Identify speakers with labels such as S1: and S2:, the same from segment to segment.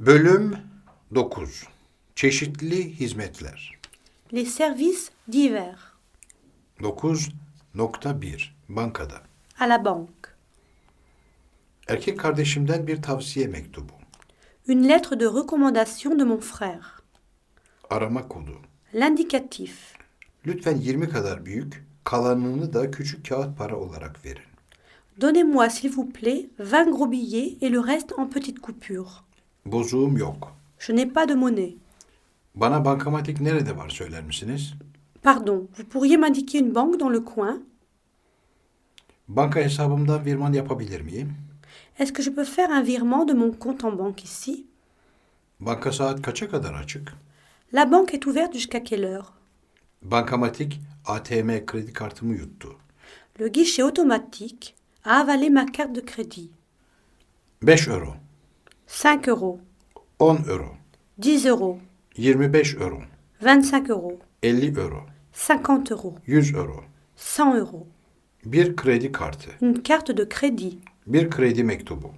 S1: Bölüm 9. Çeşitli hizmetler.
S2: Les services divers
S1: 9.1 Bankada.
S2: à la banque.
S1: Erkek kardeşimden bir tavsiye mektubu.
S2: Une lettre de recommandation de mon frère.
S1: Arama kodu.
S2: L'indicatif.
S1: Lütfen 20 kadar büyük, kalanını da küçük kağıt para olarak verin.
S2: Donnez-moi s'il vous plaît 20 gros billets et le reste en petites coupures.
S1: Bozuğum yok.
S2: Je n'ai pas de monnaie.
S1: Bana bankamatik nerede var söyler misiniz?
S2: Pardon, vous pourriez m'indiquer une banque dans le coin?
S1: Banka hesabımdan virman yapabilir miyim?
S2: Est-ce que je peux faire un virement de mon compte en banque ici?
S1: Banka saat kaça kadar açık?
S2: La banque est ouverte jusqu'à quelle heure?
S1: Bankamatik ATM kredi kartımı yuttu.
S2: Le guichet automatique a avalé ma carte de crédit.
S1: 5 euro,
S2: 5 euros,
S1: 10 euro,
S2: 10 euros,
S1: 25 euro,
S2: 25 euros,
S1: 50 euro,
S2: 50 euros,
S1: 100 euro.
S2: 100 euros.
S1: Bir kredi kartı,
S2: Une carte de crédit,
S1: bir kredi mektubu,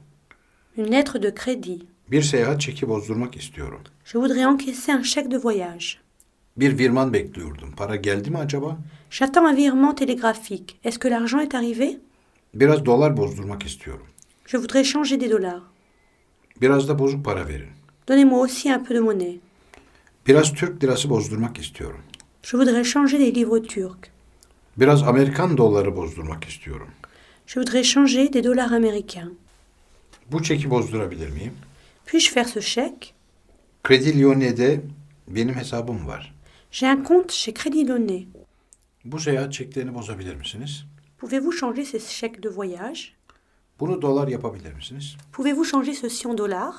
S2: une lettre de crédit.
S1: bir seyahat çeki bozdurmak istiyorum.
S2: Je voudrais encaisser un chèque de voyage.
S1: Bir virman bekliyordum. Para geldi mi acaba?
S2: J'attends un virement télégraphique. Est-ce que l'argent est arrivé?
S1: Biraz dolar bozdurmak istiyorum.
S2: Je voudrais changer des dollars.
S1: Biraz da bozuk para verin.
S2: Donnez-moi aussi un peu de monnaie.
S1: Biraz Türk lirası bozdurmak istiyorum.
S2: Je voudrais changer des livres turcs.
S1: Biraz Amerikan doları bozdurmak istiyorum.
S2: Je voudrais changer des dollars américains.
S1: Bu çeki bozdurabilir miyim?
S2: Puis-je faire ce chèque?
S1: Kredi Lyonnaise'de benim hesabım var.
S2: J'ai un compte chez Crédit Lyonnais.
S1: Bu seyahat çeklerini bozabilir misiniz?
S2: Pouvez-vous changer ces chèques de voyage?
S1: Bunu dolar yapabilir misiniz?
S2: Pouvez-vous changer ceci en dollars?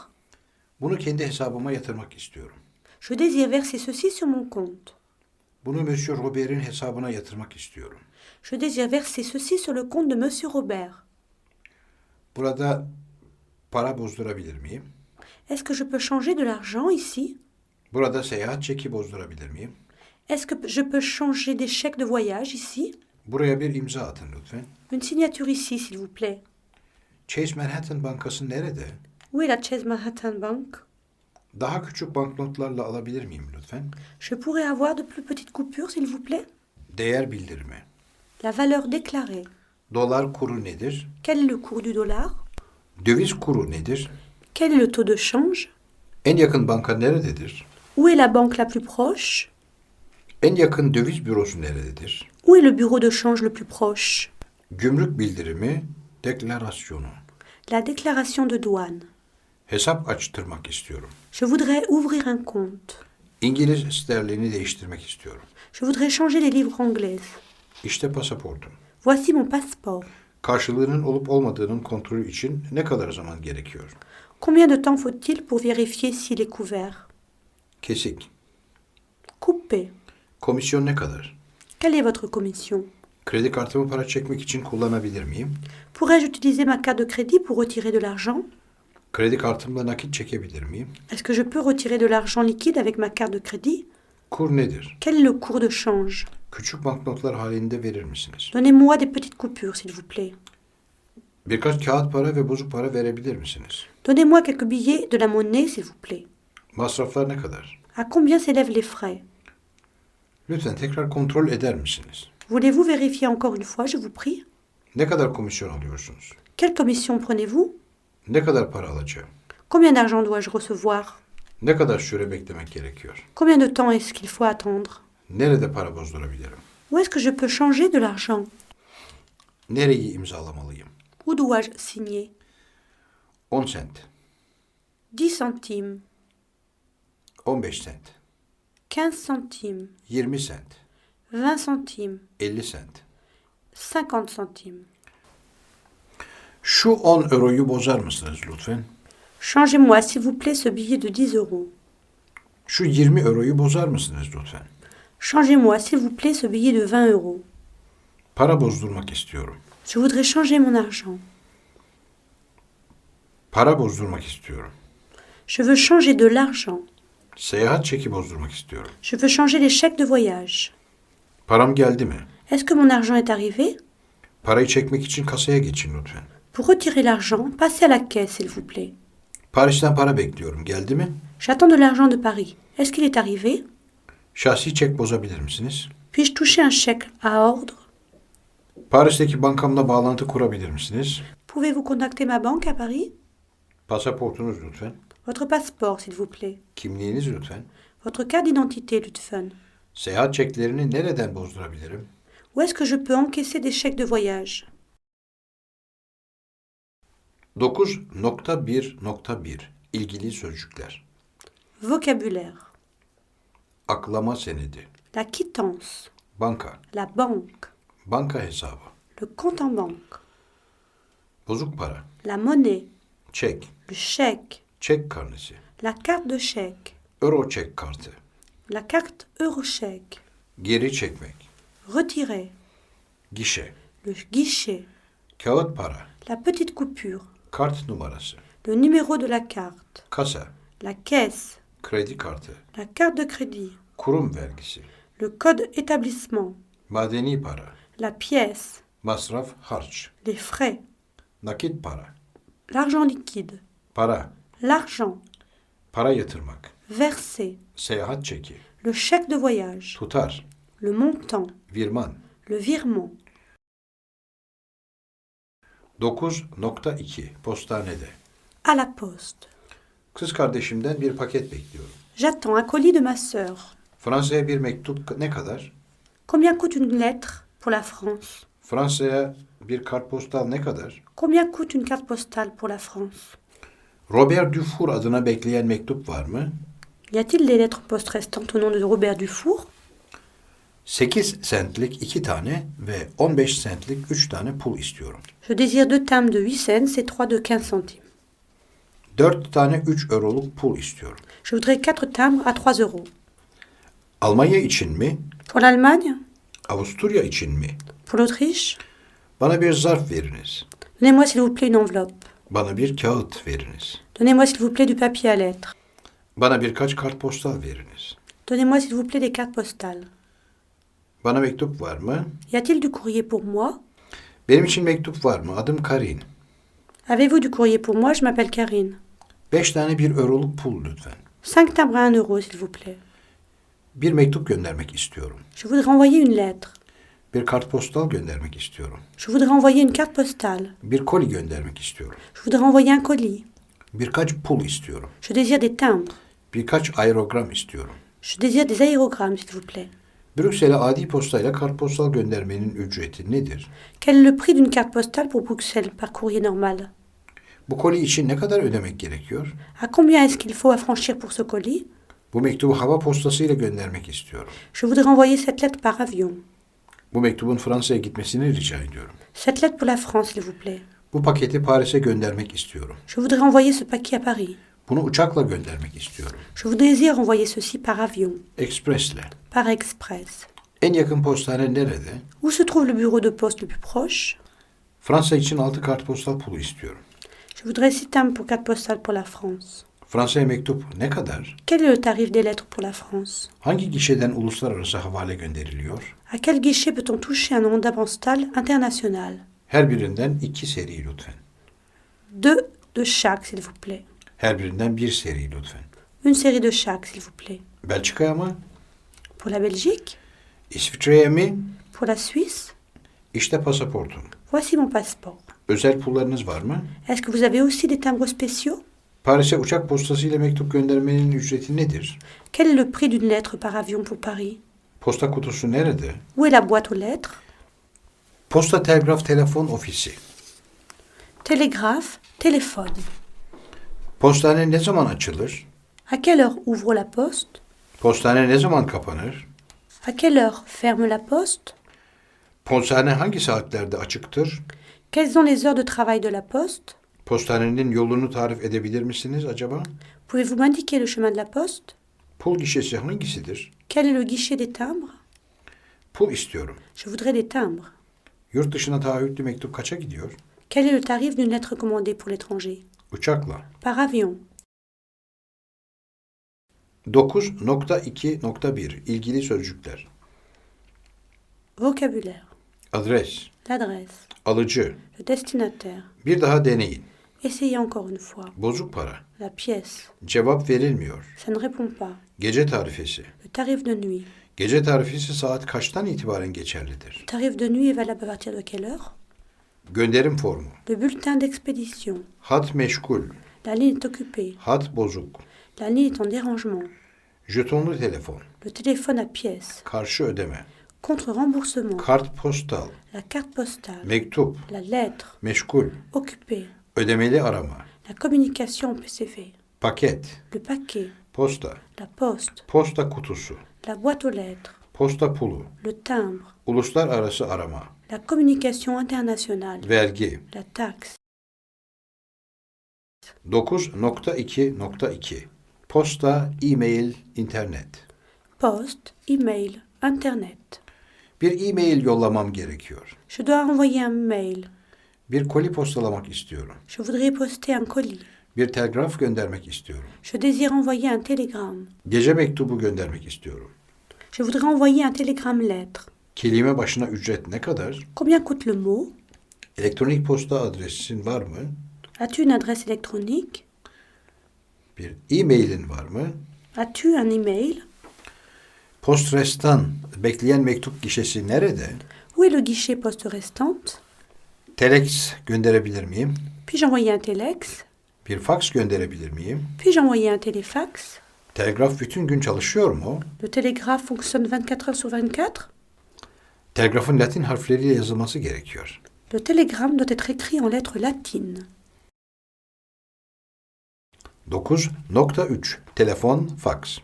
S1: Bunu kendi hesabıma yatırmak istiyorum.
S2: Je désire verser ceci sur mon compte.
S1: Bunu Monsieur Robert'in hesabına yatırmak istiyorum.
S2: Je désire verser ceci sur le compte de Monsieur Robert.
S1: Burada para bozdurabilir miyim?
S2: Est-ce que je peux changer de l'argent ici?
S1: Burada seyahat çeki bozdurabilir miyim?
S2: Est-ce que je peux changer des chèques de voyage ici?
S1: Buraya bir imza atın lütfen.
S2: Une signature ici, s'il vous plaît.
S1: Chase Manhattan Bankası nerede?
S2: Où est la Chase Manhattan Bank?
S1: Daha küçük banknotlarla alabilir miyim lütfen?
S2: Je pourrais avoir de plus petites coupures, s'il vous plaît?
S1: Değer bildirimi.
S2: La valeur déclarée.
S1: Dolar kuru nedir?
S2: Quel est le cours du dollar?
S1: Döviz kuru nedir?
S2: Quel est le taux de change?
S1: En yakın banka nerededir?
S2: Où est la banque la plus proche?
S1: En yakın döviz bürosu nerededir?
S2: Où est le bureau de change le plus proche?
S1: Gümrük bildirimi, deklarasyonu.
S2: La déclaration de douane.
S1: Hesap açtırmak istiyorum.
S2: Je voudrais ouvrir un compte.
S1: İngiliz sterlini değiştirmek istiyorum.
S2: Je voudrais changer les livres anglaises.
S1: İşte pasaportum.
S2: Voici mon passeport.
S1: Karşılığının olup olmadığının kontrolü için ne kadar zaman gerekiyor?
S2: Combien de temps faut-il pour vérifier s'il est couvert?
S1: Kesik.
S2: Coupé.
S1: Komisyon ne kadar?
S2: Quelle est votre commission?
S1: Kredi kartımı para çekmek için kullanabilir miyim?
S2: Pourrais-je utiliser ma carte de crédit pour retirer de l'argent?
S1: Kredi kartımla nakit çekebilir miyim?
S2: Est-ce que je peux retirer de l'argent liquide avec ma carte de crédit?
S1: Kur nedir?
S2: Quel est le cours de change?
S1: Küçük banknotlar halinde verir misiniz?
S2: Donnez-moi des petites coupures, s'il vous plaît.
S1: Birkaç kağıt para ve bozuk para verebilir misiniz?
S2: Donnez-moi quelques billets de la monnaie, s'il vous plaît.
S1: Masraflar ne kadar?
S2: À combien s'élèvent les frais?
S1: Lütfen tekrar kontrol eder misiniz?
S2: Voulez-vous vérifier encore une fois, je vous prie?
S1: Ne kadar komisyon alıyorsunuz?
S2: Quelle commission prenez-vous?
S1: Ne kadar para alacağım?
S2: Combien d'argent dois-je recevoir?
S1: Ne kadar süre beklemek gerekiyor?
S2: Combien de temps est-ce qu'il faut attendre?
S1: Nerede para bozdurabilirim?
S2: Où est-ce que je peux changer de l'argent?
S1: Nereyi imzalamalıyım?
S2: Où dois-je signer?
S1: 10 sent,
S2: 10 centimes,
S1: 15 sent,
S2: 15 centimes,
S1: 20 sent,
S2: 20 centimes,
S1: 50 sent.
S2: 50 centimes.
S1: Şu 10 euroyu bozar mısınız lütfen?
S2: Changez-moi, s'il vous plaît, ce billet de 10 euros.
S1: Şu 20 euroyu bozar mısınız lütfen?
S2: Changez-moi, s'il vous plaît, ce billet de 20 euros.
S1: Para bozdurmak istiyorum.
S2: Je voudrais changer mon argent.
S1: Para bozdurmak istiyorum.
S2: Je veux changer de l'argent.
S1: Seyahat çeki bozdurmak istiyorum.
S2: Je veux changer les chèques de voyage.
S1: Param geldi mi?
S2: Est-ce que mon argent est arrivé?
S1: Parayı çekmek için kasaya geçin lütfen.
S2: Pour retirer l'argent, passez à la caisse, s'il vous plaît.
S1: Paris'ten para bekliyorum. Geldi mi?
S2: J'attends de l'argent de Paris. Est-ce qu'il est arrivé?
S1: Şahsi çek bozabilir misiniz?
S2: Puis-je toucher un chèque à ordre?
S1: Paris'teki bankamla bağlantı kurabilir misiniz?
S2: Pouvez-vous contacter ma banque à Paris?
S1: Pasaportunuz lütfen.
S2: Votre passeport, s'il vous plaît.
S1: Kimliğiniz lütfen.
S2: Votre carte d'identité, lütfen.
S1: Seyahat çeklerini nereden bozdurabilirim?
S2: Où est-ce que je peux encaisser des chèques de voyage?
S1: 9.1.1 İlgili sözcükler.
S2: Vocabulaire.
S1: Aklama senedi.
S2: La quittance.
S1: Banka.
S2: La banque.
S1: Banka hesabı.
S2: Le compte en banque.
S1: Bozuk para.
S2: La monnaie.
S1: Çek.
S2: Le chèque.
S1: Çek karnesi.
S2: La carte de chèque.
S1: Euro çek kartı.
S2: La carte Eurochèque.
S1: Geri çekmek.
S2: Retirer.
S1: Gişe.
S2: Le guichet.
S1: Kağıt para.
S2: La petite coupure.
S1: Kart numarası.
S2: Le numéro de la carte.
S1: Kasa.
S2: La caisse.
S1: Kredi kartı.
S2: La carte de crédit.
S1: Kurum vergisi.
S2: Le code établissement.
S1: Madeni para.
S2: La pièce.
S1: Masraf harç.
S2: Les frais.
S1: Nakit para.
S2: L'argent liquide.
S1: Para.
S2: L'argent.
S1: Para yatırmak.
S2: Verser.
S1: Seyahat çeki.
S2: Le chèque de voyage.
S1: Tutar.
S2: Le montant.
S1: Virman.
S2: Le virement.
S1: 9.2 Postanede.
S2: À la poste.
S1: Kız kardeşimden bir paket bekliyorum.
S2: J'attends un colis de ma sœur.
S1: Fransa'ya bir mektup ne kadar?
S2: Combien coûte une lettre pour la France?
S1: Fransa'ya bir kartpostal ne kadar?
S2: Combien coûte une carte postale pour la France?
S1: Robert Dufour adına bekleyen mektup var mı?
S2: Y a-t-il des lettres postes restantes au nom de Robert Dufour?
S1: 8 centlik 2 tane ve 15 centlik 3 tane pul istiyorum.
S2: Je désire 2 timbres de 8 cents et 3 de 15 centimes.
S1: 4 tane 3 euroluk pul istiyorum.
S2: Je voudrais 4 timbres à 3 euros.
S1: Almanya için mi?
S2: Pour l'Allemagne?
S1: Avusturya için mi?
S2: Pour l'Autriche?
S1: Bana bir zarf veriniz.
S2: Donnez-moi s'il vous plaît une enveloppe.
S1: Bana bir kağıt veriniz.
S2: Donnez-moi s'il vous plaît du papier à lettres.
S1: Bana birkaç kartpostal veriniz.
S2: Donnez-moi s'il vous plaît des cartes postales.
S1: Bana mektup var mı?
S2: Y a-t-il du courrier pour moi?
S1: Benim için mektup var mı? Adım Karin.
S2: Avez-vous du courrier pour moi? Je m'appelle Karine.
S1: 5 tane 1 euroluk pul lütfen.
S2: 5 timbres à 1 euro, s'il vous plaît.
S1: Bir mektup göndermek istiyorum.
S2: Je voudrais envoyer une lettre.
S1: Bir kartpostal göndermek istiyorum.
S2: Je voudrais envoyer une carte postale.
S1: Bir koli göndermek istiyorum.
S2: Je voudrais envoyer un colis.
S1: Birkaç pul istiyorum.
S2: Je désire des timbres.
S1: Birkaç aerogram istiyorum.
S2: Je désire des aérogrammes, s'il vous plaît.
S1: Brüksel'e adi postayla kartpostal göndermenin ücreti nedir?
S2: Quel est le prix d'une carte postale pour Bruxelles par courrier normal?
S1: Bu koli için ne kadar ödemek gerekiyor?
S2: À combien est-ce qu'il faut affranchir pour ce colis?
S1: Bu mektubu hava postasıyla göndermek istiyorum.
S2: Je voudrais envoyer cette lettre par avion.
S1: Bu mektubun Fransa'ya gitmesini rica ediyorum.
S2: Cette lettre pour la France, s'il vous plaît.
S1: Bu paketi Paris'e göndermek istiyorum.
S2: Je voudrais envoyer ce paquet à Paris.
S1: Bunu uçakla göndermek istiyorum.
S2: Je vous désire envoyer ceci par avion,
S1: Ekspresle.
S2: par express.
S1: En yakın postane nerede?
S2: Où se trouve le bureau de poste le plus proche?
S1: Fransa için 6 kartpostal pulu istiyorum.
S2: Je voudrais 6 timbres pour carte postale pour la France.
S1: Fransa'ya mektup ne kadar?
S2: Quel est le tarif des lettres pour la France?
S1: Hangi gişeden uluslararası havale gönderiliyor?
S2: À quel guichet peut-on toucher un mandat postal international?
S1: Her birinden 2 seri lütfen.
S2: 2 de chaque, s'il vous plaît.
S1: Her birinden 1 seri lütfen.
S2: Une série de chaque, s'il vous plaît.
S1: Belçika'ya mı?
S2: Pour la Belgique?
S1: İsviçre'ye mi?
S2: Pour la Suisse?
S1: İşte pasaportum.
S2: Voici mon passeport.
S1: Özel pullarınız var mı?
S2: Est-ce que vous avez aussi des timbres spéciaux?
S1: Paris'e uçak postasıyla mektup göndermenin ücreti nedir?
S2: Quel est le prix d'une lettre par avion pour Paris?
S1: Posta kutusu nerede?
S2: Où est la boîte aux lettres?
S1: Posta Telgraf Telefon Ofisi.
S2: Télégraphe, téléphone.
S1: Postane ne zaman açılır?
S2: À quelle heure ouvre la poste?
S1: Postane ne zaman kapanır?
S2: À quelle heure ferme la poste?
S1: Postane hangi saatlerde açıktır?
S2: Quelles sont les heures de travail de la poste?
S1: Postanenin yolunu tarif edebilir misiniz acaba?
S2: Pouvez-vous m'indiquer le chemin de la poste?
S1: Pul gişesi hangisidir?
S2: Quel est le guichet des timbres?
S1: Pul istiyorum.
S2: Je voudrais des timbres.
S1: Yurt dışına taahhütlü mektup kaça gidiyor?
S2: Quel est le tarif d'une lettre commandée pour l'étranger?
S1: Uçakla.
S2: Par avion.
S1: 9.2.1 İlgili sözcükler.
S2: Vocabulaire.
S1: Adres.
S2: L'adresse.
S1: Alıcı.
S2: Le destinataire.
S1: Bir daha deneyin.
S2: Essayez encore une fois.
S1: Bozuk para.
S2: La pièce.
S1: Cevap verilmiyor.
S2: Ça ne répond pas.
S1: Gece tarifesi.
S2: Le tarif de nuit.
S1: Gece tarifesi saat kaçtan itibaren geçerlidir?
S2: Le tarif de nuit est valable à partir de quelle heure?
S1: Gönderim formu.
S2: Le bulletin d'expédition.
S1: Hat meşgul.
S2: La ligne est occupée.
S1: Hat bozuk.
S2: La ligne est en dérangement.
S1: Jetonlu telefon.
S2: Le téléphone à pièce.
S1: Karşı ödeme.
S2: Contre-remboursement.
S1: Kart postal.
S2: La carte postale.
S1: Mektup.
S2: La lettre.
S1: Meşgul.
S2: Occupé.
S1: Ödemeli arama.
S2: La communication en PCV.
S1: Paket.
S2: Le paquet.
S1: Posta.
S2: La poste.
S1: Posta kutusu.
S2: La boîte aux lettres.
S1: Posta pulu.
S2: Le timbre.
S1: Uluslararası arama.
S2: La communication internationale.
S1: Vergi.
S2: La taxe.
S1: 9.2.2 Posta, e-mail, internet.
S2: Poste. Email. Internet.
S1: Bir e-mail yollamam gerekiyor.
S2: Je dois envoyer un mail.
S1: Bir koli postalamak istiyorum.
S2: Je voudrais poster un colis.
S1: Bir telgraf göndermek istiyorum.
S2: Je désire envoyer un télégramme.
S1: Gece mektubu göndermek istiyorum.
S2: Je voudrais envoyer un télégramme lettre.
S1: Kelime başına ücret ne kadar?
S2: Combien coûte le mot?
S1: Elektronik posta adresin var mı?
S2: As-tu une adresse électronique?
S1: Bir e-mailin var mı?
S2: As-tu un email?
S1: Postrestan bekleyen mektup gişesi nerede?
S2: Où est le guichet poste restante?
S1: Telex gönderebilir miyim?
S2: Puis-je envoyer un téléx?
S1: Bir fax gönderebilir miyim?
S2: Puis-je envoyer un téléfax?
S1: Telgraf bütün gün çalışıyor mu?
S2: Le télégraphe fonctionne 24 heures sur 24?
S1: Telgrafın Latin harfleriyle yazılması gerekiyor.
S2: Le télégramme doit être écrit en lettres latines.
S1: 9.3 Telefon, fax.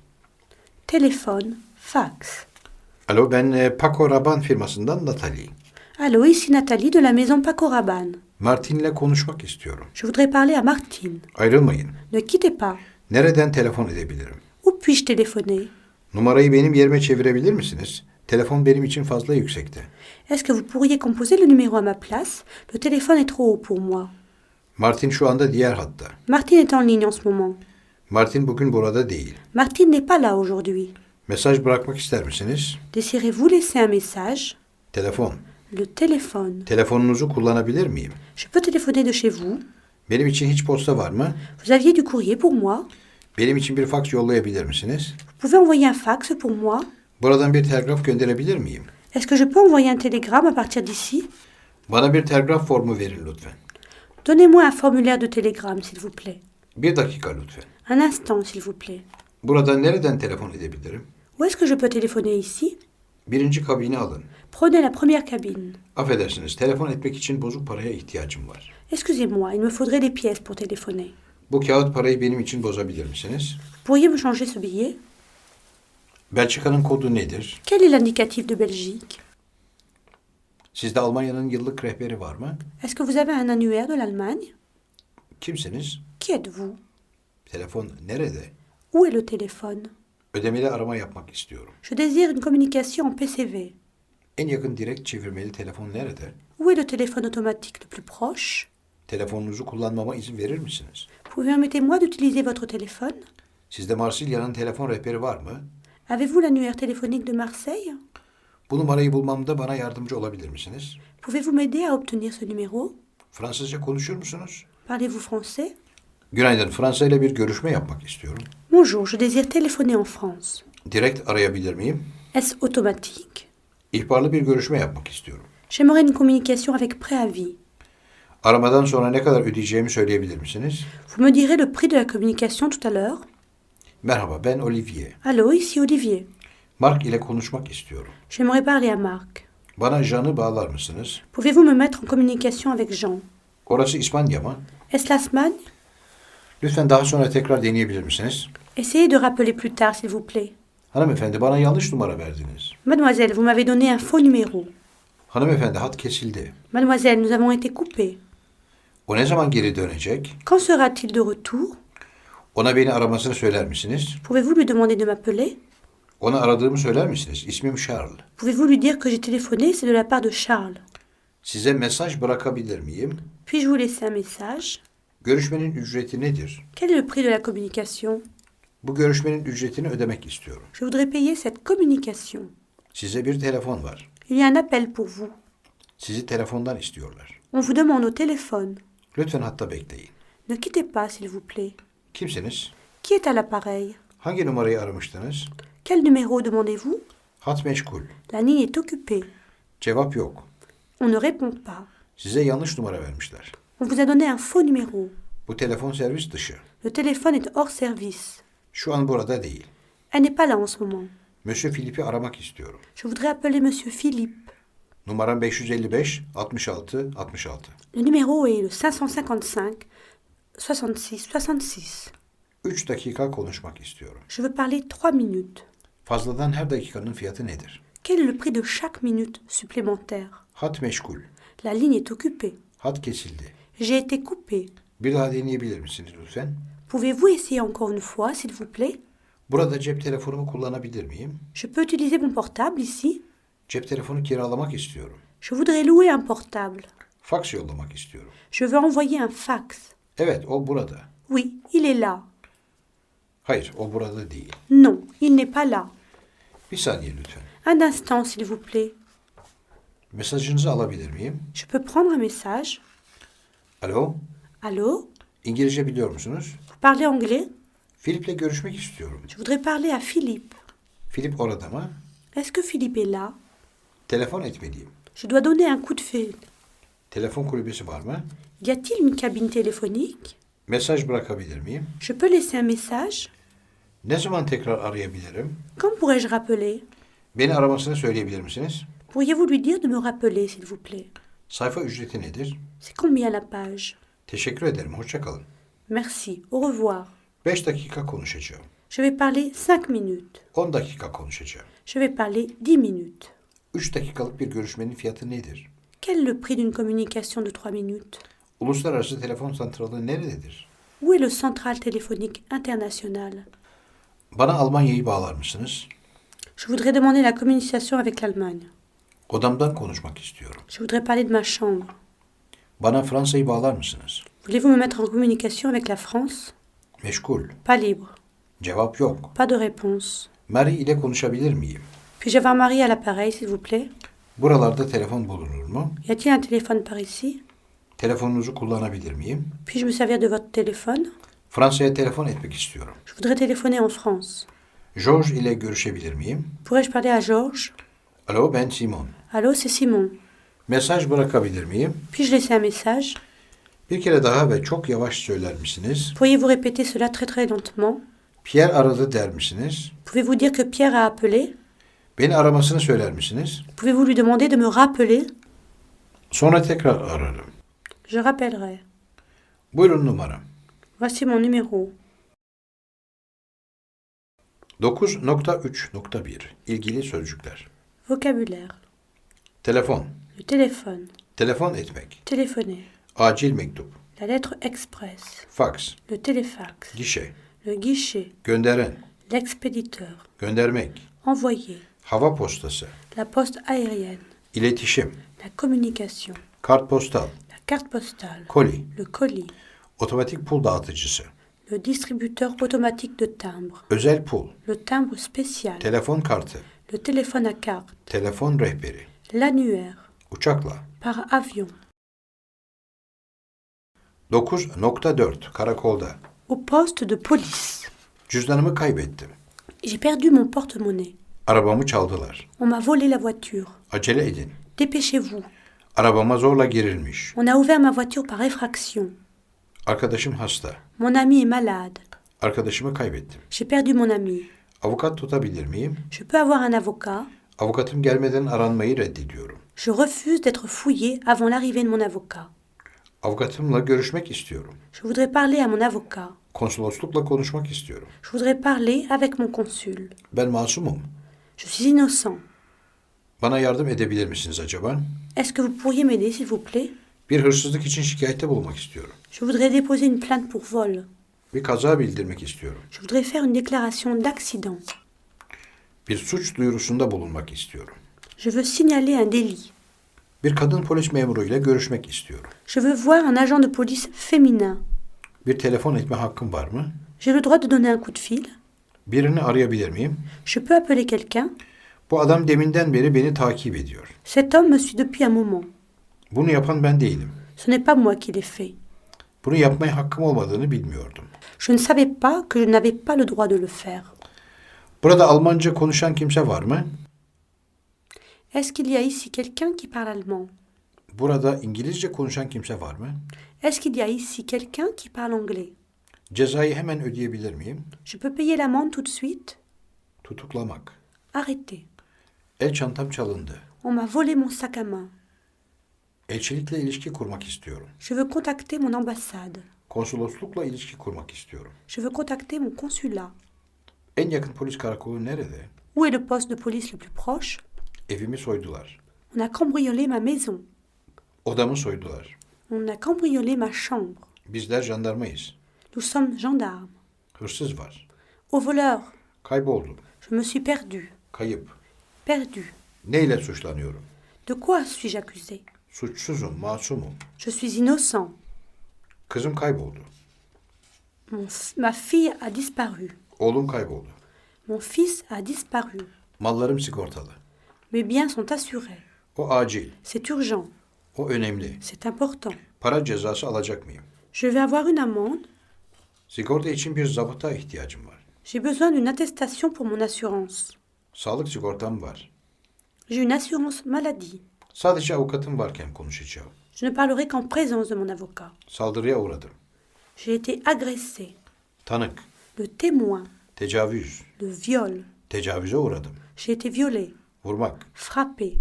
S2: Téléphone, fax.
S1: Alo, ben Paco Rabanne firmasından Nathalie.
S2: Allô, ici Nathalie de la maison Paco Rabanne.
S1: Martin'le konuşmak istiyorum.
S2: Je voudrais parler à Martine.
S1: Ayrılmayın.
S2: Ne quittez pas.
S1: Nereden telefon edebilirim?
S2: Où puis-je téléphoner?
S1: Numarayı benim yerime çevirebilir misiniz? Telefon benim için fazla yüksekte.
S2: Est-ce que vous pourriez composer le numéro à ma place? Le téléphone est trop haut pour moi.
S1: Martin şu anda diğer hatta.
S2: Martine est en ligne en ce moment.
S1: Martin bugün burada değil.
S2: Martine n'est pas là aujourd'hui.
S1: Mesaj bırakmak ister misiniz?
S2: Désirez-vous laisser un message?
S1: Telefon.
S2: Le téléphone.
S1: Telefonunuzu kullanabilir miyim?
S2: Je peux téléphoner de chez vous?
S1: Benim için hiç posta var mı?
S2: Vous aviez du courrier pour moi?
S1: Benim için bir fax yollayabilir misiniz?
S2: Vous pouvez envoyer un fax pour moi?
S1: Buradan bir telgraf gönderebilir miyim?
S2: Est-ce que je peux envoyer un télégramme à partir d'ici?
S1: Bana bir telgraf formu verin lütfen.
S2: Donnez-moi un formulaire de télégramme, s'il vous plaît.
S1: Bir dakika lütfen.
S2: Un instant, s'il vous plaît.
S1: Buradan nereden telefon edebilirim?
S2: Où est-ce que je peux téléphoner ici?
S1: Birinci kabini alın.
S2: Prenez la première cabine.
S1: Affedersiniz, telefon etmek için bozuk paraya ihtiyacım var.
S2: Excusez-moi, il me faudrait des pièces pour téléphoner.
S1: Bu kağıt parayı benim için bozabilir misiniz?
S2: Pourriez me changer ce billet?
S1: Belçika'nın kodu nedir?
S2: Quel est l'indicatif de Belgique?
S1: Sizde Almanya'nın yıllık rehberi var mı?
S2: Est-ce que vous avez un annuaire de l'Allemagne?
S1: Kimsiniz?
S2: Qui êtes-vous?
S1: Telefon nerede?
S2: Où est le téléphone?
S1: Ödemeli arama yapmak istiyorum.
S2: Je désire une communication en PCV.
S1: En yakın direkt çevirmeli telefon nerede?
S2: Où est le téléphone automatique le plus proche?
S1: Telefonunuzu kullanmama izin verir misiniz?
S2: Permettez-moi d'utiliser votre téléphone?
S1: Sizde Marsilya'nın telefon rehberi var mı?
S2: Avez-vous l'annuaire téléphonique de Marseille?
S1: Bu numarayı bulmamda bana yardımcı olabilir misiniz?
S2: Pouvez-vous m'aider à obtenir ce numéro?
S1: Fransızca konuşur musunuz?
S2: Parlez-vous français?
S1: Günaydın, Fransa ile bir görüşme yapmak istiyorum.
S2: Bonjour, je désire téléphoner en France.
S1: Direkt arayabilir miyim?
S2: Est-ce automatique?
S1: İhbarlı bir görüşme yapmak istiyorum.
S2: J'aimerais une communication avec préavis.
S1: Aramadan sonra ne kadar ödeyeceğimi söyleyebilir misiniz?
S2: Vous me direz le prix de la communication tout à l'heure?
S1: Merhaba, ben Olivier.
S2: Allô, ici Olivier.
S1: Mark ile konuşmak istiyorum.
S2: J'aimerais parler à Marc.
S1: Bana Jean'ı bağlar mısınız?
S2: Pouvez-vous me mettre en communication avec Jean?
S1: Orası İspanya mı?
S2: Est-ce l'Allemagne?
S1: Lütfen daha sonra tekrar deneyebilir misiniz?
S2: Essayez de rappeler plus tard, s'il vous plaît.
S1: Hanımefendi, bana yanlış numara verdiniz.
S2: Mademoiselle, vous m'avez donné un faux numéro.
S1: Hanımefendi, hat kesildi.
S2: Mademoiselle, nous avons été coupés.
S1: O ne zaman geri dönecek?
S2: Quand sera-t-il de retour?
S1: Ona beni aramasını söyler misiniz?
S2: Pouvez-vous lui demander de m'appeler?
S1: Ona aradığımı söyler misiniz? İsmim Charles.
S2: Pouvez-vous lui dire que j'ai téléphoné, c'est de la part de Charles.
S1: Size mesaj bırakabilir miyim?
S2: Puis-je vous laisser un message?
S1: Görüşmenin ücreti nedir?
S2: Quel est le prix de la communication?
S1: Bu görüşmenin ücretini ödemek istiyorum.
S2: Je voudrais payer cette communication.
S1: Size bir telefon var.
S2: Il y a un appel pour vous.
S1: Sizi telefondan istiyorlar.
S2: On vous demande au téléphone.
S1: Lütfen hatta bekleyin.
S2: Ne quittez pas, s'il vous plaît.
S1: Kimsiniz?
S2: Qui est à l'appareil?
S1: Hangi numarayı aramıştınız?
S2: Quel numéro demandez-vous?
S1: Hat meşgul.
S2: La ligne est occupée.
S1: Cevap yok.
S2: On ne répond pas.
S1: Size yanlış numara vermişler.
S2: On vous a donné un faux numéro.
S1: Bu telefon servis dışı.
S2: Le téléphone est hors service.
S1: Şu an burada değil.
S2: Elle n'est pas là en ce moment.
S1: Monsieur Philippe'i aramak istiyorum.
S2: Je voudrais appeler Monsieur Philippe.
S1: Numaram 555 66 66.
S2: Le numéro est le 555 66 66.
S1: 3 dakika konuşmak istiyorum.
S2: Je veux parler 3 minutes.
S1: Fazladan her dakikanın fiyatı nedir?
S2: Quel est le prix de chaque minute supplémentaire?
S1: Hat meşgul.
S2: La ligne est occupée.
S1: Hat kesildi.
S2: J'ai été coupé.
S1: Bir daha deneyebilir misiniz lütfen?
S2: Pouvez-vous essayer encore une fois, s'il vous plaît?
S1: Burada cep telefonumu kullanabilir miyim?
S2: Je peux utiliser mon portable ici?
S1: Cep telefonu kiralamak istiyorum.
S2: Je voudrais louer un portable.
S1: Faks yollamak istiyorum.
S2: Je veux envoyer un fax.
S1: Evet, o burada.
S2: Oui, il est là.
S1: Hayır, o burada değil.
S2: Non, il n'est pas là.
S1: Bir saniye lütfen.
S2: Un instant, s'il vous plaît.
S1: Mesajınızı alabilir miyim?
S2: Je peux prendre un message?
S1: Alo,
S2: Allô?
S1: İngilizce biliyor musunuz?
S2: Vous parlez anglais?
S1: Philip'le görüşmek istiyorum.
S2: Je voudrais parler à Philippe.
S1: Philip orada mı?
S2: Est-ce que Philippe est là?
S1: Telefon etmeliyim.
S2: Je dois donner un coup de fil.
S1: Telefon kulübesi var mı?
S2: Y a-t-il une cabine téléphonique?
S1: Mesaj bırakabilir miyim?
S2: Je peux laisser un message?
S1: Ne zaman tekrar arayabilirim?
S2: Quand pourrais-je rappeler?
S1: Beni aramasını söyleyebilir misiniz?
S2: Pourriez-vous lui dire de me rappeler, s'il vous plaît?
S1: Sayfa ücreti nedir?
S2: C'est combien la page?
S1: Teşekkür ederim, hoşça kalın.
S2: Merci, au revoir.
S1: 5 dakika konuşacağım.
S2: Je vais parler 5 minutes.
S1: 10 dakika konuşacağım.
S2: Je vais parler 10 minutes.
S1: 3 dakikalık bir görüşmenin fiyatı nedir?
S2: Quel est le prix d'une communication de 3 minutes?
S1: Uluslararası telefon santralı nerededir?
S2: Où est le central téléphonique international?
S1: Bana Almanya'yı bağlar mısınız?
S2: Je voudrais demander la communication avec l'Allemagne.
S1: Odamdan konuşmak istiyorum.
S2: Je voudrais parler de ma chambre.
S1: Bana Fransa'yı bağlar mısınız?
S2: Voulez-vous me mettre en communication avec la France?
S1: Meşgul.
S2: Pas libre.
S1: Cevap yok.
S2: Pas de réponse.
S1: Mary ile konuşabilir miyim?
S2: Puis-je avoir Marie à l'appareil, s'il vous plaît?
S1: Buralarda telefon bulunur mu?
S2: Y a-t-il un téléphone par ici?
S1: Telefonunuzu kullanabilir miyim?
S2: Puis-je me servir de votre téléphone?
S1: Fransa'ya telefon etmek istiyorum.
S2: Je voudrais téléphoner en France.
S1: George ile görüşebilir miyim?
S2: Pourrais-je parler à Georges?
S1: Alo, ben Simon.
S2: Allô, c'est Simon.
S1: Mesaj bırakabilir miyim?
S2: Puis-je laisser un message?
S1: Bir kere daha ve çok yavaş söyler misiniz?
S2: Pourriez-vous répéter cela très très lentement?
S1: Pierre aradı der misiniz?
S2: Pouvez-vous dire que Pierre a appelé?
S1: Beni aramasını söyler misiniz?
S2: Pouvez-vous lui demander de me rappeler?
S1: Sonra tekrar ararım.
S2: Je rappellerai.
S1: Buyurun numaram.
S2: Voici mon numéro.
S1: 9.3.1 İlgili sözcükler.
S2: Vocabulaire.
S1: Telefon.
S2: Le téléphone.
S1: Telefon etmek.
S2: Téléphoner.
S1: Acil mektup.
S2: La lettre express.
S1: Fax.
S2: Le téléfax.
S1: Gişe.
S2: Le guichet.
S1: Gönderen.
S2: L'expéditeur.
S1: Göndermek.
S2: Envoyer.
S1: Hava postası.
S2: La poste aérienne.
S1: İletişim.
S2: La communication.
S1: Kartpostal.
S2: La carte postale.
S1: Koli.
S2: Le colis.
S1: Otomatik pul dağıtıcısı.
S2: Le distributeur automatique de timbre.
S1: Özel pul.
S2: Le timbre spécial.
S1: Telefon kartı.
S2: Le téléphone à carte.
S1: Telefon rehberi.
S2: L'annuaire.
S1: Uçakla.
S2: Par avion.
S1: 9.4 Karakolda.
S2: Au poste de police.
S1: Cüzdanımı kaybettim.
S2: J'ai perdu mon porte-monnaie.
S1: Arabamı çaldılar.
S2: On m'a volé la voiture.
S1: Acele edin.
S2: Dépêchez-vous.
S1: Arabama zorla girilmiş.
S2: On a ouvert ma voiture par effraction.
S1: Arkadaşım hasta.
S2: Mon ami est malade.
S1: Arkadaşımı kaybettim.
S2: J'ai perdu mon ami.
S1: Avukat tutabilir miyim?
S2: Je peux avoir un avocat.
S1: Avukatım gelmeden aranmayı reddediyorum.
S2: Je refuse d'être fouillé avant l'arrivée de mon avocat.
S1: Avukatımla görüşmek istiyorum.
S2: Je voudrais parler à mon avocat.
S1: Konsoloslukla konuşmak istiyorum.
S2: Je voudrais parler avec mon consul.
S1: Ben masumum.
S2: Je suis innocent.
S1: Bana yardım edebilir misiniz acaba?
S2: Est-ce que vous pourriez m'aider, s'il vous plaît?
S1: Bir hırsızlık için şikayette bulunmak istiyorum.
S2: Je voudrais déposer une plainte pour vol.
S1: Bir kaza bildirmek istiyorum.
S2: Je voudrais faire une déclaration d'accident.
S1: Bir suç duyurusunda bulunmak istiyorum.
S2: Je veux signaler un délit.
S1: Bir kadın polis memuruyla görüşmek istiyorum.
S2: Je veux voir un agent de police féminin.
S1: Bir telefon etme hakkım var mı?
S2: J'ai le droit de donner un coup de fil.
S1: Birini arayabilir miyim?
S2: Je peux appeler quelqu'un.
S1: Bu adam deminden beri beni takip ediyor.
S2: Cet homme me suit depuis un moment.
S1: Bunu yapan ben değilim.
S2: Ce n'est pas moi qui l'ai fait.
S1: Bunu yapmaya hakkım olmadığını bilmiyordum.
S2: Je ne savais pas que je n'avais pas le droit de le faire.
S1: Burada Almanca konuşan kimse var mı?
S2: Est-ce qu'il y a ici quelqu'un qui parle allemand?
S1: Burada İngilizce konuşan kimse var mı?
S2: Est-ce qu'il y a ici quelqu'un qui parle anglais?
S1: Cezayı hemen ödeyebilir miyim?
S2: Je peux payer l'amende tout de suite?
S1: Tutuklamak.
S2: Arrêtez.
S1: El çantam çalındı.
S2: On m'a volé mon sac à main.
S1: Elçilikle ilişki kurmak istiyorum.
S2: Je veux contacter mon ambassade.
S1: Konsoloslukla ilişki kurmak istiyorum.
S2: Je veux contacter mon consulat.
S1: En yakın polis karakolu nerede?
S2: Où est le poste de police le plus proche?
S1: Evimi soydular.
S2: On a cambriolé ma maison.
S1: Odamı soydular.
S2: On a cambriolé ma chambre.
S1: Bizler jandarmayız.
S2: Nous sommes gendarmes.
S1: Hırsız var.
S2: Au voleur.
S1: Kayboldum.
S2: Je me suis perdu.
S1: Kayıp.
S2: Perdu.
S1: Neyle suçlanıyorum?
S2: De quoi suis-je accusé?
S1: Suçsuzum, masumum.
S2: Je suis innocent.
S1: Kızım kayboldu.
S2: Ma fille a disparu.
S1: Oğlum kayboldu.
S2: Mon fils a disparu.
S1: Mallarım sigortalı.
S2: Mes biens sont assurés.
S1: O acil.
S2: C'est urgent.
S1: O önemli.
S2: C'est important.
S1: Para cezası alacak mıyım?
S2: Je vais avoir une amende.
S1: Sigorta için bir zabıta ihtiyacım var.
S2: J'ai besoin d'une attestation pour mon assurance.
S1: Sağlık sigortam var.
S2: J'ai une assurance maladie.
S1: Sadece avukatım varken konuşacağım.
S2: Je ne parlerai qu'en présence de mon avocat.
S1: Saldırıya uğradım.
S2: J'ai été agressé.
S1: Tanık.
S2: Le témoin.
S1: Tecavüz.
S2: Le viol.
S1: Tecavüze uğradım.
S2: J'ai été violé.
S1: Vurmak.
S2: Frappé.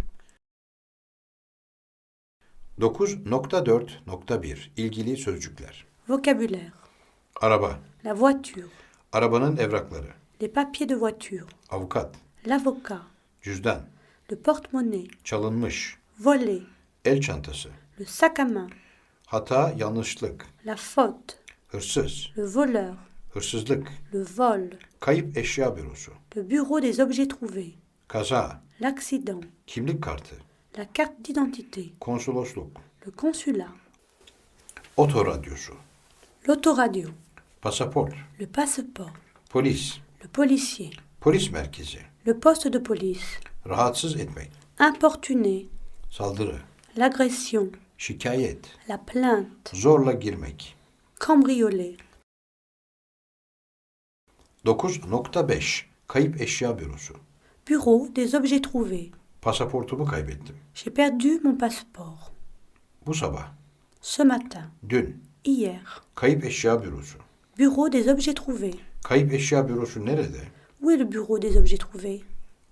S1: 9.4.1 İlgili sözcükler.
S2: Vocabulaire.
S1: Araba.
S2: La voiture.
S1: Arabanın evrakları.
S2: Les papiers de voiture.
S1: Avukat.
S2: L'avocat.
S1: Cüzdan.
S2: Le porte-monnaie.
S1: Çalınmış.
S2: Volé.
S1: El çantası.
S2: Le sac à main.
S1: Hata, yanlışlık.
S2: La faute.
S1: Hırsız.
S2: Le voleur.
S1: Hırsızlık.
S2: Le vol.
S1: Kayıp eşya bürosu.
S2: Le bureau des objets trouvés.
S1: Kaza.
S2: L'accident.
S1: Kimlik kartı.
S2: La carte d'identité.
S1: Konsolosluk.
S2: Le consulat.
S1: Otoradyosu.
S2: L'autoradio.
S1: Pasaport.
S2: Le passeport.
S1: Polis.
S2: Le policier.
S1: Polis merkezi.
S2: Le poste de police.
S1: Rahatsız etmek.
S2: Importuner.
S1: Saldırı.
S2: L'agression.
S1: Şikayet.
S2: La plainte.
S1: Zorla girmek.
S2: Cambrioler.
S1: 9.5 Kayıp eşya bürosu.
S2: Bureau des objets trouvés.
S1: Pasaportumu kaybettim.
S2: J'ai perdu mon passeport.
S1: Bu sabah.
S2: Ce matin.
S1: Dün.
S2: Hier.
S1: Kayıp eşya bürosu.
S2: Bureau des objets trouvés.
S1: Kayıp eşya bürosu nerede?
S2: Où est le bureau des objets trouvés?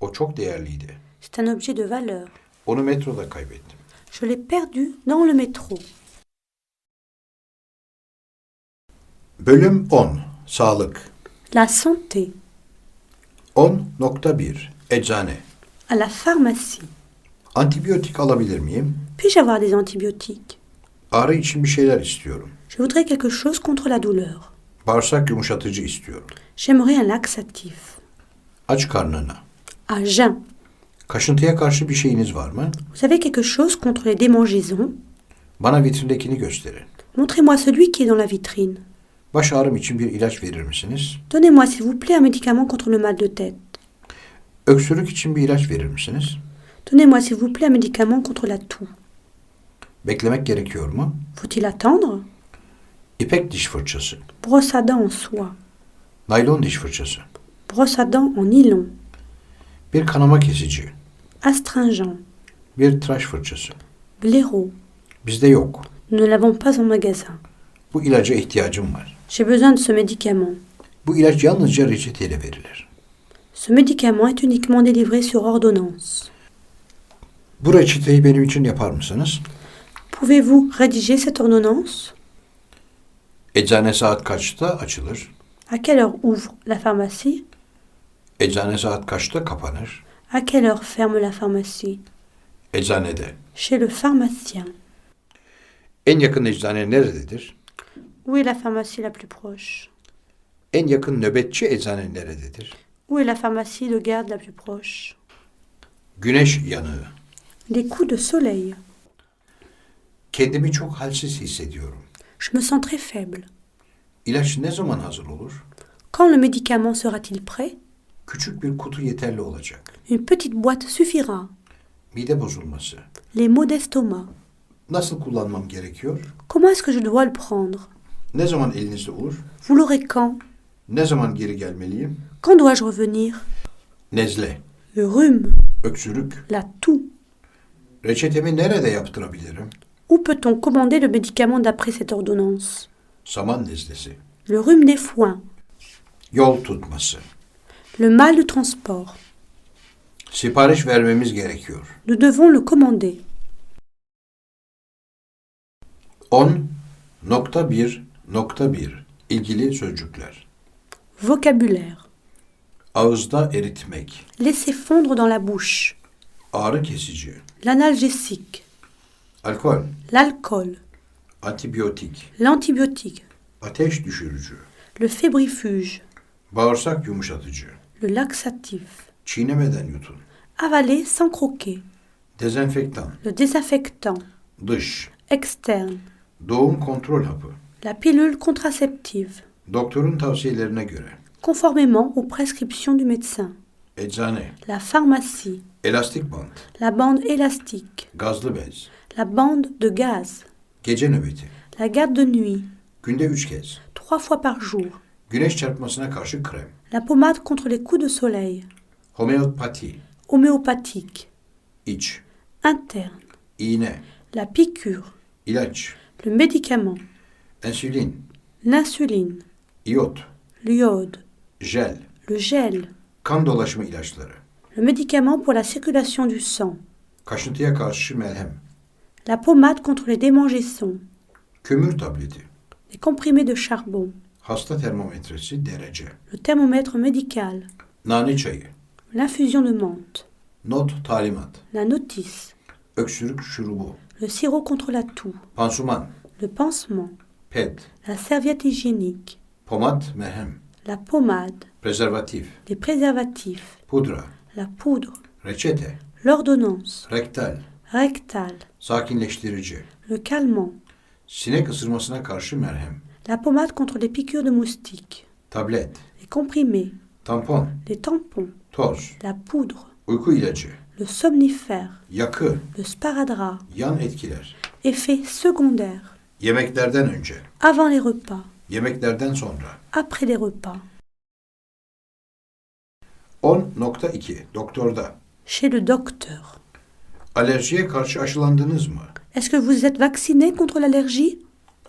S1: O çok değerliydi.
S2: C'est un objet de valeur.
S1: Onu metroda kaybettim.
S2: Je l'ai perdu dans le métro.
S1: Bölüm 10 Sağlık.
S2: La santé.
S1: 10.1 Eczane.
S2: À la pharmacie.
S1: Antibiyotik alabilir miyim?
S2: Puis-je avoir des antibiotiques?
S1: Ağrı için bir şeyler istiyorum.
S2: Je voudrais quelque chose contre la douleur.
S1: Bağırsak yumuşatıcı istiyorum.
S2: J'aimerais un laxatif.
S1: Aç karnına.
S2: À jeun.
S1: Kaşıntıya karşı bir şeyiniz var mı?
S2: Vous avez quelque chose contre les démangeaisons?
S1: Bana vitrindekini gösterin.
S2: Montrez-moi celui qui est dans la vitrine.
S1: Baş ağrım için bir ilaç verir misiniz?
S2: Donnez-moi s'il vous plaît un médicament contre le mal de tête.
S1: Öksürük için bir ilaç verir misiniz?
S2: Donnez-moi s'il vous plaît un médicament contre la toux.
S1: Beklemek gerekiyor mu?
S2: Faut-il attendre?
S1: İpek diş fırçası.
S2: Brosse à dents en soie.
S1: Naylon diş fırçası.
S2: Brosse à dents en nylon.
S1: Bir kanama kesici.
S2: Astringent.
S1: Bir tıraş fırçası.
S2: Blaireau.
S1: Bizde yok.
S2: Nous ne l'avons pas en magasin.
S1: Bu ilaca ihtiyacım var.
S2: J'ai besoin de ce médicament.
S1: Bu ilaç yalnızca reçeteyle verilir.
S2: Ce médicament est uniquement délivré sur ordonnance.
S1: Bu reçeteyi benim için yapar mısınız?
S2: Pouvez-vous rédiger cette ordonnance?
S1: Eczane saat kaçta açılır?
S2: À quelle heure ouvre la pharmacie?
S1: Eczane saat kaçta kapanır?
S2: À quelle heure ferme la pharmacie?
S1: Eczanede.
S2: Chez le pharmacien.
S1: En yakın eczane nerededir?
S2: Où est la pharmacie la plus proche?
S1: En yakın nöbetçi eczane nerededir?
S2: Où est la pharmacie de garde la plus proche?
S1: Güneş yanığı.
S2: Les coups de soleil.
S1: Kendimi çok halsiz hissediyorum.
S2: Je me sens très faible.
S1: İlaç ne zaman hazır olur?
S2: Quand le médicament sera-t-il prêt?
S1: Küçük bir kutu yeterli olacak.
S2: Une petite boîte suffira.
S1: Mide bozulması.
S2: Les maux d'estomac.
S1: Nasıl kullanmam gerekiyor?
S2: Comment est-ce que je dois le prendre?
S1: Ne zaman elinizde olur?
S2: Vous l'aurez quand?
S1: Ne zaman geri gelmeliyim?
S2: Quand dois-je revenir?
S1: Nezle,
S2: Le rhume,
S1: öksürük.
S2: la toux.
S1: Reçetemi nerede yaptırabilirim?
S2: Où peut-on commander le médicament d'après cette ordonnance?
S1: Saman nezlesi.
S2: Le rhume des foins,
S1: Yol tutması.
S2: le mal de transport.
S1: Sipariş vermemiz gerekiyor.
S2: Nous devons le commander.
S1: 10.1.1 İlgili sözcükler.
S2: Vocabulaire.
S1: Ağızda eritmek.
S2: Laisser fondre dans la bouche.
S1: Ağrı kesici.
S2: L'analgésique.
S1: Alkol.
S2: L'alcool.
S1: Antibiyotik.
S2: L'antibiotique.
S1: Ateş düşürücü.
S2: Le fébrifuge.
S1: Bağırsak yumuşatıcı.
S2: Le laxatif.
S1: Çiğnemeden yutun.
S2: Avaler sans croquer.
S1: Dezenfektan.
S2: Le désinfectant.
S1: Dış.
S2: Externe.
S1: Doğum kontrol hapı.
S2: La pilule contraceptive.
S1: Doktorun tavsiyelerine göre.
S2: Conformément aux prescriptions du médecin.
S1: Eczane.
S2: La pharmacie.
S1: Elastik bant.
S2: La bande élastique.
S1: Gazlı bez.
S2: La bande de gaz.
S1: Gece nöbeti.
S2: La garde de nuit.
S1: Günde 3 kez.
S2: 3 fois par jour.
S1: Güneş çarpmasına karşı krem.
S2: La pommade contre les coups de soleil.
S1: Homeopati.
S2: Homéopathique.
S1: İç.
S2: Interne.
S1: İğne.
S2: La piqûre.
S1: İlaç.
S2: Le médicament.
S1: Insülin.
S2: L'insuline.
S1: İyot.
S2: L'iode.
S1: Jel.
S2: Le gel.
S1: Kan dolaşımı ilaçları.
S2: Le médicament pour la circulation du sang.
S1: Kaşıntıya karşı melhem.
S2: La pommade contre les démangeaisons.
S1: Kömür tableti.
S2: Les comprimés de charbon.
S1: Hasta termometresi derece.
S2: Le thermomètre médical.
S1: Nane çayı.
S2: L'infusion de menthe.
S1: Not talimat.
S2: La notice.
S1: Öksürük şurubu.
S2: Le sirop contre la toux.
S1: Pansuman.
S2: Le pansement.
S1: Ped.
S2: La serviette hygiénique.
S1: Pomat merhem.
S2: La pommade.
S1: Prezervatif.
S2: Les préservatifs.
S1: Pudra.
S2: La poudre.
S1: Reçete.
S2: L'ordonnance.
S1: Rektal.
S2: Rectal.
S1: Sakinleştirici.
S2: Le calmant.
S1: Sinek ısırmasına karşı merhem.
S2: La pommade contre les piqûres de moustiques.
S1: Tablet.
S2: Les comprimés.
S1: Tampon.
S2: Les tampons.
S1: Toz.
S2: La poudre.
S1: Uyku ilacı.
S2: Le somnifère.
S1: Yakı.
S2: Le sparadrap.
S1: Yan etkiler.
S2: Effet secondaire.
S1: Yemeklerden önce.
S2: Avant les repas.
S1: Yemeklerden sonra.
S2: Après les repas.
S1: 10.2 Doktorda.
S2: Chez le docteur.
S1: Alerjiye karşı aşılandınız mı?
S2: Est-ce que vous êtes vacciné contre l'allergie?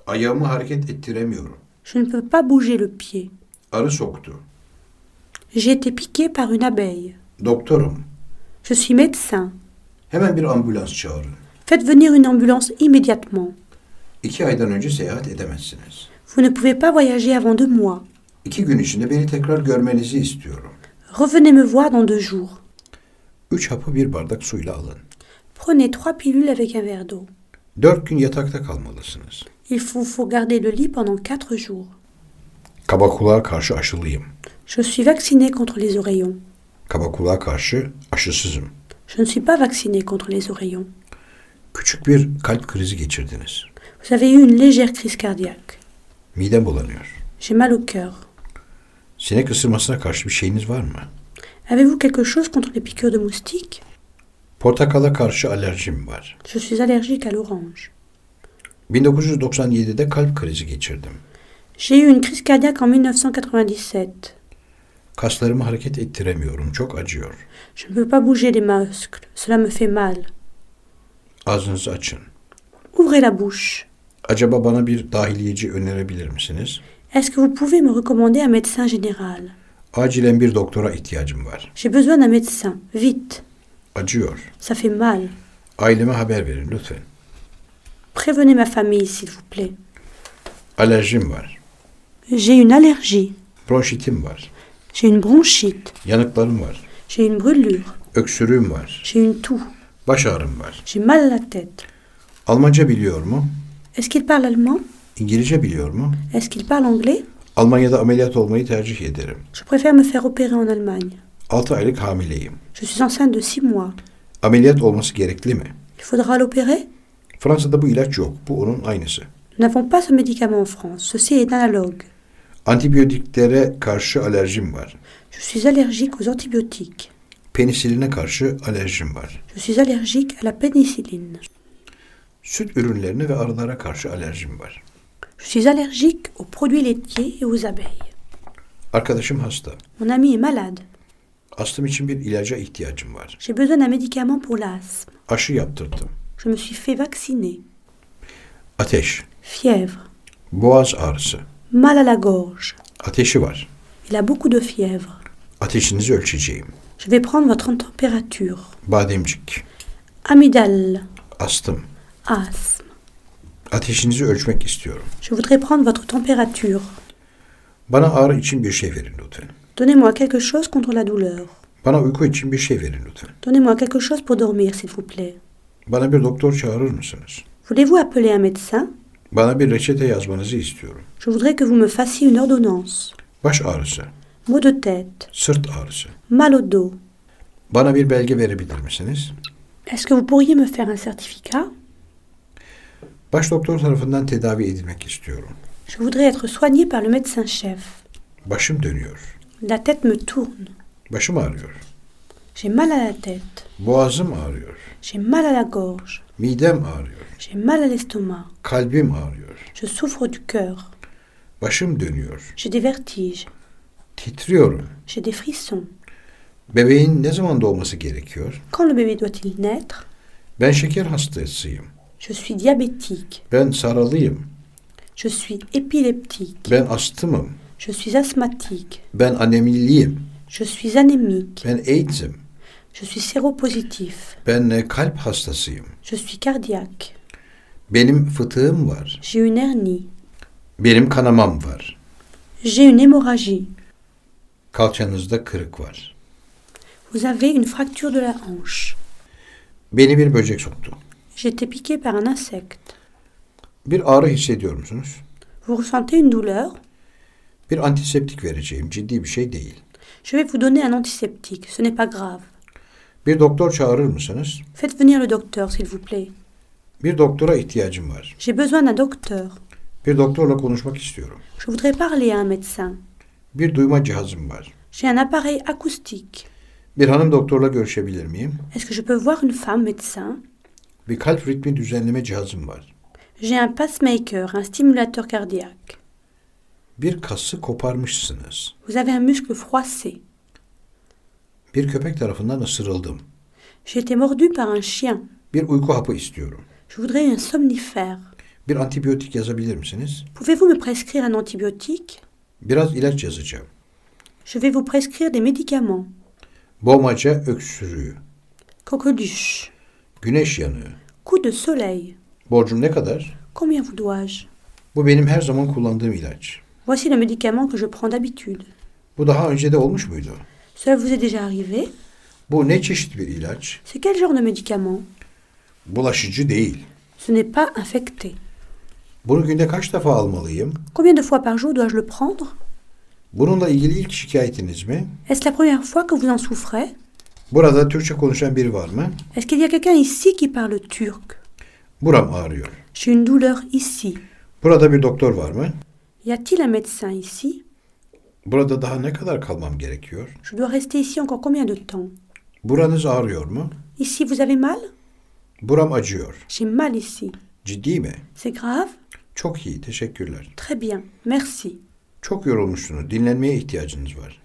S1: Ayağımı hareket ettiremiyorum.
S2: Je ne peux pas bouger le pied.
S1: Arı soktu.
S2: J'ai été piqué par une abeille.
S1: Doktorum.
S2: Je suis médecin.
S1: Hemen bir ambulans çağırın.
S2: Faites venir une ambulance immédiatement.
S1: 2 aydan önce seyahat edemezsiniz.
S2: Vous ne pouvez pas voyager avant 2 mois.
S1: 2 gün içinde beni tekrar görmenizi istiyorum.
S2: Revenez me voir dans 2 jours.
S1: 3 hapı bir bardak suyla alın.
S2: Prenez 3 pilules avec un verre d'eau.
S1: 4 gün yatakta kalmalısınız.
S2: Il faut garder le lit pendant 4 jours.
S1: Kabakuluğa karşı aşılıyım.
S2: Je suis vacciné contre les oreillons.
S1: Kabakuluğa karşı aşısızım.
S2: Je ne suis pas vacciné contre les oreillons.
S1: Küçük bir kalp krizi geçirdiniz.
S2: Vous avez eu une légère crise cardiaque.
S1: Midem bulanıyor.
S2: J'ai mal au cœur.
S1: Sinek ısırmasına karşı bir şeyiniz var mı?
S2: Avez-vous quelque chose contre les piqûres de moustiques?
S1: Portakala karşı alerjim var.
S2: Je suis allergique à l'orange.
S1: 1997'de kalp krizi geçirdim.
S2: J'ai eu une crise cardiaque en 1997.
S1: Kaslarımı hareket ettiremiyorum. Çok acıyor.
S2: Je ne peux pas bouger les muscles. Cela me fait mal.
S1: Ağzınızı açın.
S2: Ouvrez la bouche.
S1: Acaba bana bir dahiliyeci önerebilir misiniz?
S2: Est-ce que vous pouvez me recommander un médecin général?
S1: Acilen bir doktora ihtiyacım var.
S2: J'ai besoin d'un médecin. Vite.
S1: Acıyor.
S2: Ça fait mal.
S1: Aileme haber verin lütfen.
S2: Prévenez ma famille, s'il vous plaît.
S1: Alerjim var.
S2: J'ai une allergie.
S1: Bronşitim var.
S2: J'ai une bronchite.
S1: Yanıklarım var.
S2: J'ai une brûlure.
S1: Öksürüğüm var.
S2: J'ai une toux.
S1: Baş ağrım var.
S2: J'ai mal à la tête.
S1: Almanca biliyor mu?
S2: Est-ce qu'il parle allemand?
S1: İngilizce biliyor mu?
S2: Est-ce qu'il parle anglais?
S1: Almanya'da ameliyat olmayı tercih ederim.
S2: Je préfère me faire opérer en Allemagne.
S1: 6 aylık hamileyim.
S2: Je suis enceinte de 6 mois.
S1: Ameliyat olması gerekli mi?
S2: Il faudra l'opérer?
S1: Fransa'da bu ilaç yok. Bu onun aynısı.
S2: Nous n'avons pas ce médicament en France. Ceci est analogue.
S1: Antibiyotiklere karşı alerjim var.
S2: Je suis allergique aux antibiotiques.
S1: Penisiline karşı alerjim var.
S2: Je suis allergique à la pénicilline.
S1: Süt ürünlerine ve arılara karşı alerjim var.
S2: Je suis allergique aux produits laitiers et aux abeilles.
S1: Arkadaşım hasta.
S2: Mon ami est malade.
S1: Astım için bir ilaca ihtiyacım var.
S2: J'ai besoin d'un médicament pour l'asthme.
S1: Aşı yaptırdım.
S2: Je me suis fait vacciner.
S1: Ateş.
S2: Fièvre.
S1: Boğaz ağrısı.
S2: Mal à la gorge.
S1: Ateşi var.
S2: Il a beaucoup de fièvre.
S1: Ateşinizi ölçeceğim.
S2: Je vais prendre votre température.
S1: Bademcik.
S2: Amygdale.
S1: Astım.
S2: Asthme.
S1: Ateşinizi ölçmek istiyorum.
S2: Je voudrais prendre votre température.
S1: Bana ağrı için bir şey verin lütfen.
S2: Donnez-moi quelque chose contre la douleur.
S1: Bana uyku için bir şey verin lütfen.
S2: Donnez-moi quelque chose pour dormir, s'il vous plaît.
S1: Bana bir doktor çağırır mısınız?
S2: Voulez-vous appeler un médecin?
S1: Bana bir reçete yazmanızı istiyorum.
S2: Je voudrais que vous me fassiez une ordonnance.
S1: Baş ağrısı,
S2: Maux de tête.
S1: sırt ağrısı.
S2: Mal au dos.
S1: Bana bir belge verebilir misiniz?
S2: Est-ce que vous pourriez me faire un certificat?
S1: Baş doktor tarafından tedavi edilmek istiyorum.
S2: Je voudrais être soigné par le médecin-chef.
S1: Başım dönüyor.
S2: La tête me tourne.
S1: Başım ağrıyor.
S2: J'ai mal à la tête.
S1: Boğazım ağrıyor.
S2: J'ai mal à la gorge.
S1: Midem ağrıyor.
S2: J'ai mal à l'estomac.
S1: Kalbim ağrıyor.
S2: Je souffre du cœur.
S1: Başım dönüyor.
S2: J'ai des vertiges.
S1: Titriyorum.
S2: J'ai des frissons.
S1: Bebeğin ne zaman doğması gerekiyor?
S2: Quand le bébé doit-il naître?
S1: Ben şeker hastasıyım.
S2: Je suis diabétique.
S1: Ben saralıyım.
S2: Je suis épileptique.
S1: Ben astımım.
S2: Je suis asthmatique.
S1: Ben anemiliyim.
S2: Je suis anémique.
S1: Ben AIDS'im.
S2: Je suis séropositif.
S1: Ben kalp hastasıyım.
S2: Je suis cardiaque.
S1: Benim fıtığım var.
S2: J'ai une hernie.
S1: Benim kanamam var.
S2: J'ai une hémorragie.
S1: Kalçanızda kırık var.
S2: Vous avez une fracture de la hanche.
S1: Beni bir böcek soktu.
S2: J'ai été piqué par un insecte.
S1: Bir ağrı hissediyor musunuz?
S2: Vous ressentez une douleur?
S1: Bir antiseptik vereceğim. Ciddi bir şey değil.
S2: Je vais vous donner un antiseptique. Ce n'est pas grave.
S1: Bir doktor çağırır mısınız?
S2: Faites venir le docteur, s'il vous plaît.
S1: Bir doktora ihtiyacım var.
S2: J'ai besoin d'un docteur.
S1: Bir doktorla konuşmak istiyorum.
S2: Je voudrais parler à un médecin.
S1: Bir duyma cihazım var.
S2: J'ai un appareil acoustique.
S1: Bir hanım doktorla görüşebilir miyim?
S2: Est-ce que je peux voir une femme médecin?
S1: Bir kalp ritmi düzenleme cihazım var.
S2: J'ai un pacemaker, un stimulateur cardiaque.
S1: Bir kası koparmışsınız.
S2: Vous avez un muscle froissé.
S1: Bir köpek tarafından ısırıldım.
S2: J'ai été mordu par un chien.
S1: Bir uyku hapı istiyorum.
S2: Je voudrais un somnifère.
S1: Bir antibiyotik yazabilir misiniz?
S2: Pouvez-vous me prescrire un antibiotique?
S1: Biraz ilaç yazacağım.
S2: Je vais vous prescrire des médicaments.
S1: Boğmaca öksürüğü.
S2: Coqueluche.
S1: Güneş yanığı.
S2: Coup de soleil.
S1: Borcum ne kadar?
S2: Combien vous dois-je?
S1: Bu benim her zaman kullandığım ilaç.
S2: Voici le médicament que je prends d'habitude.
S1: Bu daha önce de olmuş muydu?
S2: Cela vous est déjà arrivé?
S1: Bu ne çeşit bir ilaç?
S2: C'est quel genre de médicament?
S1: Bulaşıcı değil.
S2: Ce n'est pas infecté.
S1: Bunu günde kaç defa almalıyım?
S2: Combien de fois par jour dois-je le prendre?
S1: Bununla ilgili ilk şikayetiniz mi?
S2: Est-ce la première fois que vous en souffrez?
S1: Burada Türkçe konuşan biri var mı?
S2: Est-ce qu'il y a quelqu'un ici qui parle turc?
S1: Buram ağrıyor.
S2: J'ai une douleur ici.
S1: Burada bir doktor var mı?
S2: Y a-t-il un médecin ici?
S1: Burada daha ne kadar kalmam gerekiyor?
S2: Je dois rester ici encore combien de temps?
S1: Buranız ağrıyor mu?
S2: Ici, vous avez mal?
S1: Buram acıyor.
S2: J'ai mal ici.
S1: Ciddi mi?
S2: C'est grave?
S1: Çok iyi, teşekkürler.
S2: Très bien, merci.
S1: Çok yorulmuşsunuz, dinlenmeye ihtiyacınız var.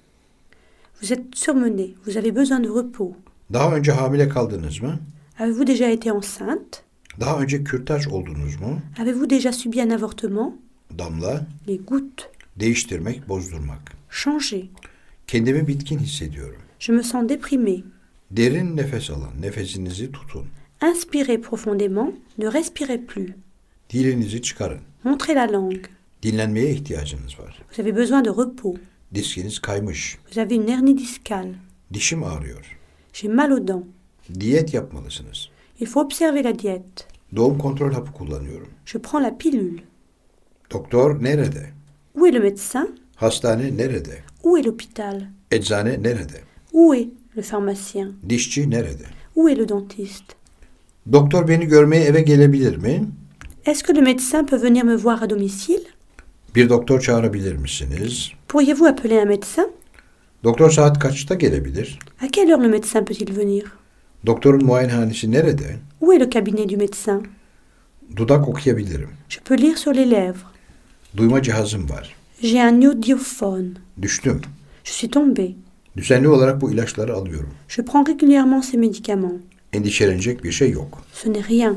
S2: Vous êtes surmené, vous avez besoin de repos.
S1: Daha önce hamile kaldınız mı?
S2: Avez-vous déjà été enceinte?
S1: Daha önce kürtaj oldunuz mu?
S2: Avez-vous déjà subi un avortement?
S1: Damla,
S2: Les gouttes.
S1: değiştirmek, bozdurmak.
S2: Changer.
S1: Kendimi bitkin hissediyorum.
S2: Je me sens déprimée.
S1: Derin nefes alın, nefesinizi tutun.
S2: Inspirez profondément, ne respirez plus.
S1: Dilinizi çıkarın.
S2: Montrez la langue.
S1: Dinlenmeye ihtiyacınız var.
S2: Vous avez besoin de repos.
S1: Diskiniz kaymış.
S2: Vous avez une hernie discale.
S1: Dişim ağrıyor.
S2: J'ai mal aux dents.
S1: Diyet yapmalısınız.
S2: Il faut observer la diète.
S1: Doğum kontrol hapı kullanıyorum.
S2: Je prends la pilule.
S1: Doktor nerede?
S2: Où est le médecin?
S1: Hastane nerede?
S2: Où est l'hôpital?
S1: Eczane nerede?
S2: Où est le pharmacien?
S1: Dişçi nerede?
S2: Où est le dentiste?
S1: Doktor beni görmeye eve gelebilir mi?
S2: Est-ce que le médecin peut venir me voir à domicile?
S1: Bir doktor çağırabilir misiniz?
S2: Pourriez-vous appeler un médecin?
S1: Doktor saat kaçta gelebilir?
S2: À quelle heure le médecin peut-il venir?
S1: Doktorun muayenehanesi nerede?
S2: Où est le cabinet du médecin?
S1: Dudak okuyabilirim.
S2: Je peux lire sur les lèvres.
S1: Duyma cihazım var.
S2: J'ai un audiophone.
S1: Düştüm.
S2: Je suis tombé.
S1: Düzenli olarak bu ilaçları alıyorum.
S2: Je prends régulièrement ces médicaments.
S1: Endişelenecek bir şey yok.
S2: Ce n'est rien.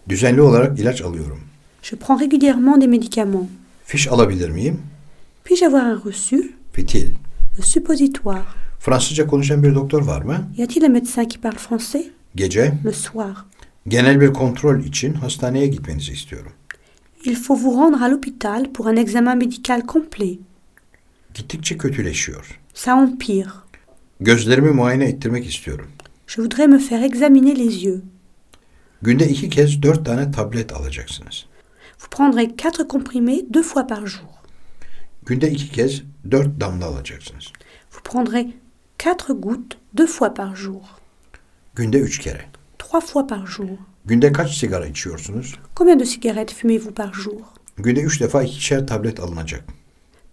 S1: Düzenli olarak ilaç alıyorum.
S2: Je prends régulièrement des médicaments.
S1: Fiş alabilir miyim?
S2: Puis-je avoir un reçu?
S1: Fitil.
S2: Le suppositoire.
S1: Fransızca konuşan bir doktor var mı?
S2: Y a-t-il un médecin qui parle français?
S1: Gece
S2: Le soir.
S1: genel bir kontrol için hastaneye gitmenizi istiyorum.
S2: Il faut vous rendre à l'hôpital pour un examen médical complet.
S1: Gittikçe kötüleşiyor.
S2: Ça empire.
S1: Gözlerimi muayene ettirmek istiyorum.
S2: Je voudrais me faire examiner les yeux.
S1: Günde 2 kez 4 tane tablet alacaksınız.
S2: Vous prendrez 4 comprimés 2 fois par jour.
S1: Günde 2 kez 4 damla alacaksınız.
S2: Vous prendrez 4 gouttes 2 fois par jour.
S1: Günde 3 kere.
S2: 3 fois par jour.
S1: Günde kaç sigara içiyorsunuz?
S2: Combien de cigarettes fumez-vous par jour?
S1: Günde 3 defa 2'şer tablet alınacak.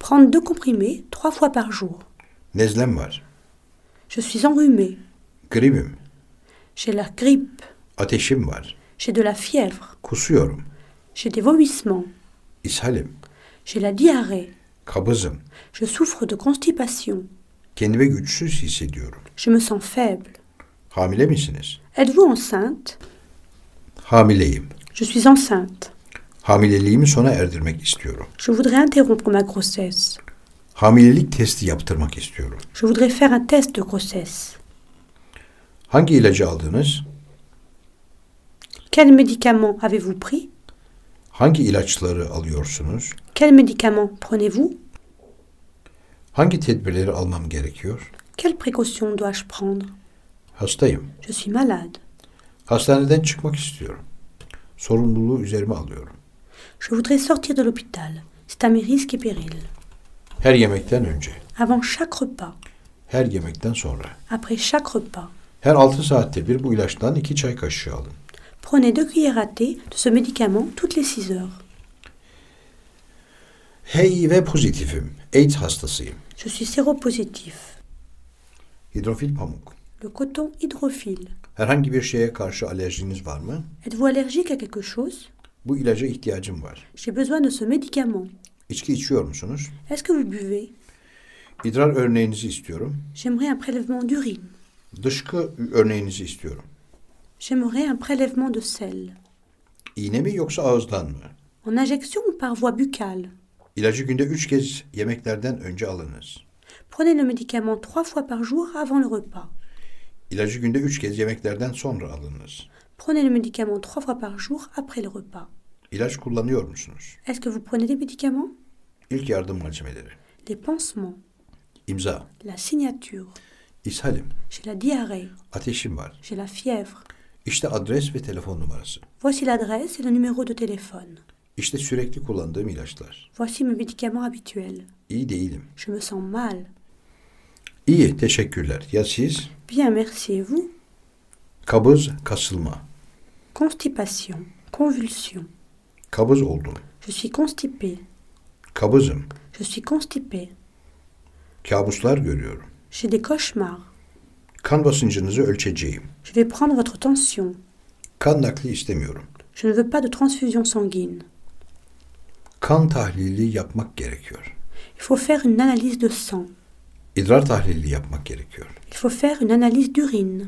S2: Prendre 2 comprimés 3 fois par jour.
S1: Nezlem var.
S2: Je suis enrhumé.
S1: Gripim.
S2: J'ai la grippe.
S1: Ateşim var.
S2: J'ai de la fièvre.
S1: Kusuyorum.
S2: J'ai des vomissements.
S1: İshalim.
S2: J'ai la diarrhée.
S1: Kabızım.
S2: Je souffre de constipation.
S1: Kendimi güçsüz hissediyorum.
S2: Je me sens faible.
S1: Hamile misiniz?
S2: Êtes-vous enceinte?
S1: Hamileyim.
S2: Je suis enceinte.
S1: Hamileliğimi sona erdirmek istiyorum.
S2: Je voudrais interrompre ma grossesse.
S1: Hamilelik testi yaptırmak istiyorum.
S2: Je voudrais faire un test de grossesse.
S1: Hangi ilacı aldınız?
S2: Quel médicament avez-vous pris?
S1: Hangi ilaçları alıyorsunuz?
S2: Quel médicament prenez-vous?
S1: Hangi tedbirleri almam gerekiyor?
S2: Quelles précautions dois-je prendre?
S1: Hastayım.
S2: Je suis malade.
S1: Hastaneden çıkmak istiyorum. Sorumluluğu üzerime alıyorum.
S2: Je voudrais sortir de l'hôpital. C'est à mes risques et périls.
S1: Her yemekten önce,
S2: Avant chaque repas.
S1: her yemekten sonra,
S2: Après chaque repas.
S1: her 6 saatte bir bu ilaçtan 2 çay kaşığı alın.
S2: Prenez 2 cuillères à thé de ce médicament toutes les 6 heures.
S1: HIV pozitifim. AIDS hastasıyım.
S2: Je suis séropositif.
S1: Hidrofil pamuk.
S2: Le coton hydrophile.
S1: Herhangi bir şeye karşı alerjiniz var mı?
S2: Êtes-vous allergique à quelque chose?
S1: Bu ilaca ihtiyacım var.
S2: J'ai besoin de ce médicament.
S1: İçki içiyor musunuz?
S2: Est-ce que vous buvez?
S1: İdrar örneğinizi istiyorum.
S2: J'aimerais un prélèvement d'urine.
S1: Dışkı örneğinizi istiyorum.
S2: J'aimerais un prélèvement de sel.
S1: İğne mi yoksa ağızdan mı?
S2: En injection ou par voie buccale?
S1: İlacı günde 3 kez yemeklerden önce alınız.
S2: Prenez le médicament 3 fois par jour avant le repas.
S1: İlacı günde 3 kez yemeklerden sonra alınız.
S2: Prenez le médicament 3 fois par jour après le repas.
S1: İlaç kullanıyor musunuz?
S2: Est-ce que vous prenez des médicaments?
S1: İlk yardım malzemeleri.
S2: Les pansements.
S1: İmza.
S2: La signature.
S1: İshalim.
S2: J'ai la diarrhée.
S1: Ateşim var.
S2: J'ai la fièvre.
S1: İşte adres ve telefon numarası.
S2: Voici l'adresse et le numéro de téléphone.
S1: İşte sürekli kullandığım ilaçlar.
S2: Voici mes médicaments habituels.
S1: İyi değilim.
S2: Je me sens mal.
S1: İyi, teşekkürler. Ya siz?
S2: Bien, merci. Et vous?
S1: Kabız, kasılma.
S2: Constipation. Convulsion.
S1: Kabız oldum.
S2: Je suis constipé.
S1: Kabızım.
S2: Je suis constipé.
S1: Kabuslar görüyorum.
S2: J'ai des cauchemars.
S1: Kan basıncınızı ölçeceğim.
S2: Je vais prendre votre tension.
S1: Kan nakli istemiyorum.
S2: Je ne veux pas de transfusion sanguine.
S1: Kan tahlili yapmak gerekiyor.
S2: Il faut faire une analyse de sang.
S1: İdrar tahlili yapmak gerekiyor.
S2: Il faut faire une analyse d'urine.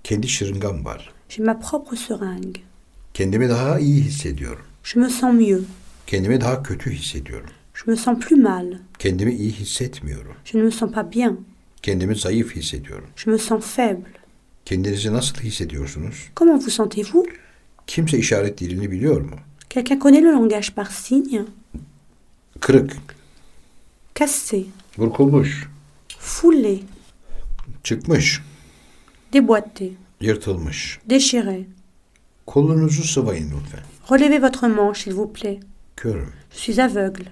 S1: Kendi şırıngam var.
S2: J'ai ma propre seringue.
S1: Kendimi daha iyi hissediyorum.
S2: Je me sens mieux.
S1: Kendimi daha kötü hissediyorum.
S2: Je me sens plus mal.
S1: Kendimi iyi hissetmiyorum.
S2: Je ne me sens pas bien.
S1: Kendimi zayıf hissediyorum.
S2: Je me sens faible.
S1: Kendinizi nasıl hissediyorsunuz?
S2: Comment vous sentez-vous?
S1: Kimse işaret dilini biliyor mu?
S2: Quelqu'un connaît le langage par signe?
S1: Kırık,
S2: Cassé.
S1: burkulmuş,
S2: Foulé.
S1: çıkmış,
S2: Déboîté.
S1: yırtılmış.
S2: Déchiré.
S1: Kolunuzu sıvayın lütfen.
S2: Relevez votre manche, s'il vous plaît.
S1: Körüm,
S2: Je suis aveugle.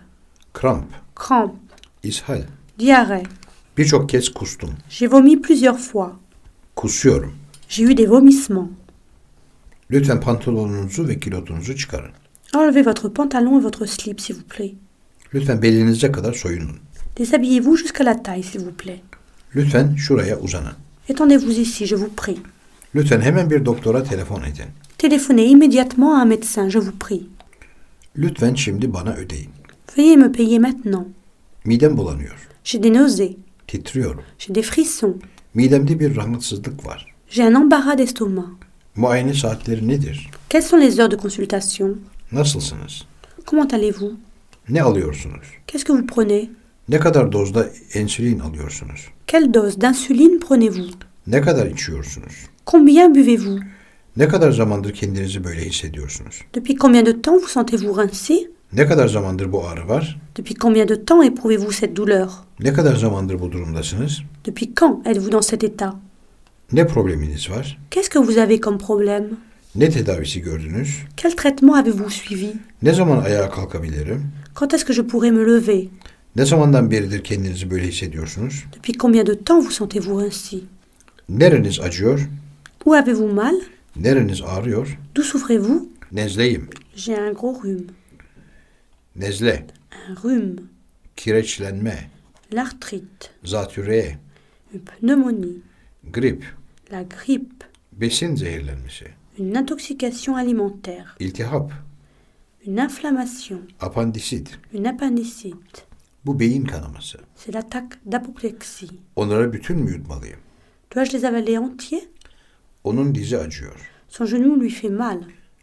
S1: kramp,
S2: Crampe.
S1: ishal.
S2: Diarrhée.
S1: Birçok kez kustum.
S2: J'ai vomi plusieurs fois.
S1: Kusuyorum.
S2: J'ai eu des vomissements.
S1: Lütfen pantolonunuzu ve kilotunuzu çıkarın.
S2: Enlevez votre pantalon et votre slip, s'il vous plaît.
S1: Lütfen belinize kadar soyunun.
S2: Déshabillez-vous jusqu'à la taille, s'il vous plaît.
S1: Lütfen şuraya uzanın.
S2: Étendez-vous ici, je vous prie.
S1: Lütfen hemen bir doktora telefon edin.
S2: Téléphonez immédiatement à un médecin, je vous prie.
S1: Lütfen şimdi bana ödeyin.
S2: Veuillez me payer maintenant.
S1: Midem bulanıyor.
S2: J'ai des nausées.
S1: Titriyorum.
S2: J'ai des frissons.
S1: Midemde bir rahatsızlık var.
S2: J'ai un embarras d'estomac.
S1: Muayene saatleri nedir?
S2: Quelles sont les heures de consultation?
S1: Nasılsınız?
S2: Comment allez-vous?
S1: Ne alıyorsunuz?
S2: Qu'est-ce que vous prenez?
S1: Ne kadar dozda insülin alıyorsunuz?
S2: Quelle dose d'insuline prenez-vous?
S1: Ne kadar içiyorsunuz?
S2: Combien buvez-vous?
S1: Ne kadar zamandır kendinizi böyle hissediyorsunuz?
S2: Depuis combien de temps vous sentez-vous rincé?
S1: Ne kadar zamandır bu ağrı var?
S2: Depuis combien de temps éprouvez-vous cette douleur?
S1: Ne kadar zamandır bu durumdasınız?
S2: Depuis quand êtes-vous dans cet état?
S1: Ne probleminiz var?
S2: Qu'est-ce que vous avez comme problème?
S1: Ne tedavisi gördünüz?
S2: Quel traitement avez-vous suivi?
S1: Ne zaman ayağa kalkabilirim?
S2: Quand est-ce que je pourrai me lever?
S1: Ne zamandan beridir kendinizi böyle hissediyorsunuz?
S2: Depuis combien de temps vous sentez-vous ainsi?
S1: Nereniz acıyor?
S2: Où avez-vous mal?
S1: Nereniz ağrıyor?
S2: D'où souffrez-vous?
S1: Nezleyim.
S2: J'ai un gros rhume.
S1: Nezle,
S2: Un rhume.
S1: kireçlenme,
S2: L'arthrite.
S1: zatürre,
S2: Une pneumonie.
S1: grip,
S2: La grippe.
S1: besin zehirlenmesi,
S2: Une intoxication alimentaire.
S1: iltihap,
S2: Une inflammation.
S1: apandisit.
S2: Une appendicite.
S1: Bu beyin kanaması.
S2: C'est l'attaque d'apoplexie.
S1: Onları bütün mü yutmalıyım?
S2: Dois-je les avaler entiers?
S1: Onun dizi acıyor.
S2: Son genou lui fait mal.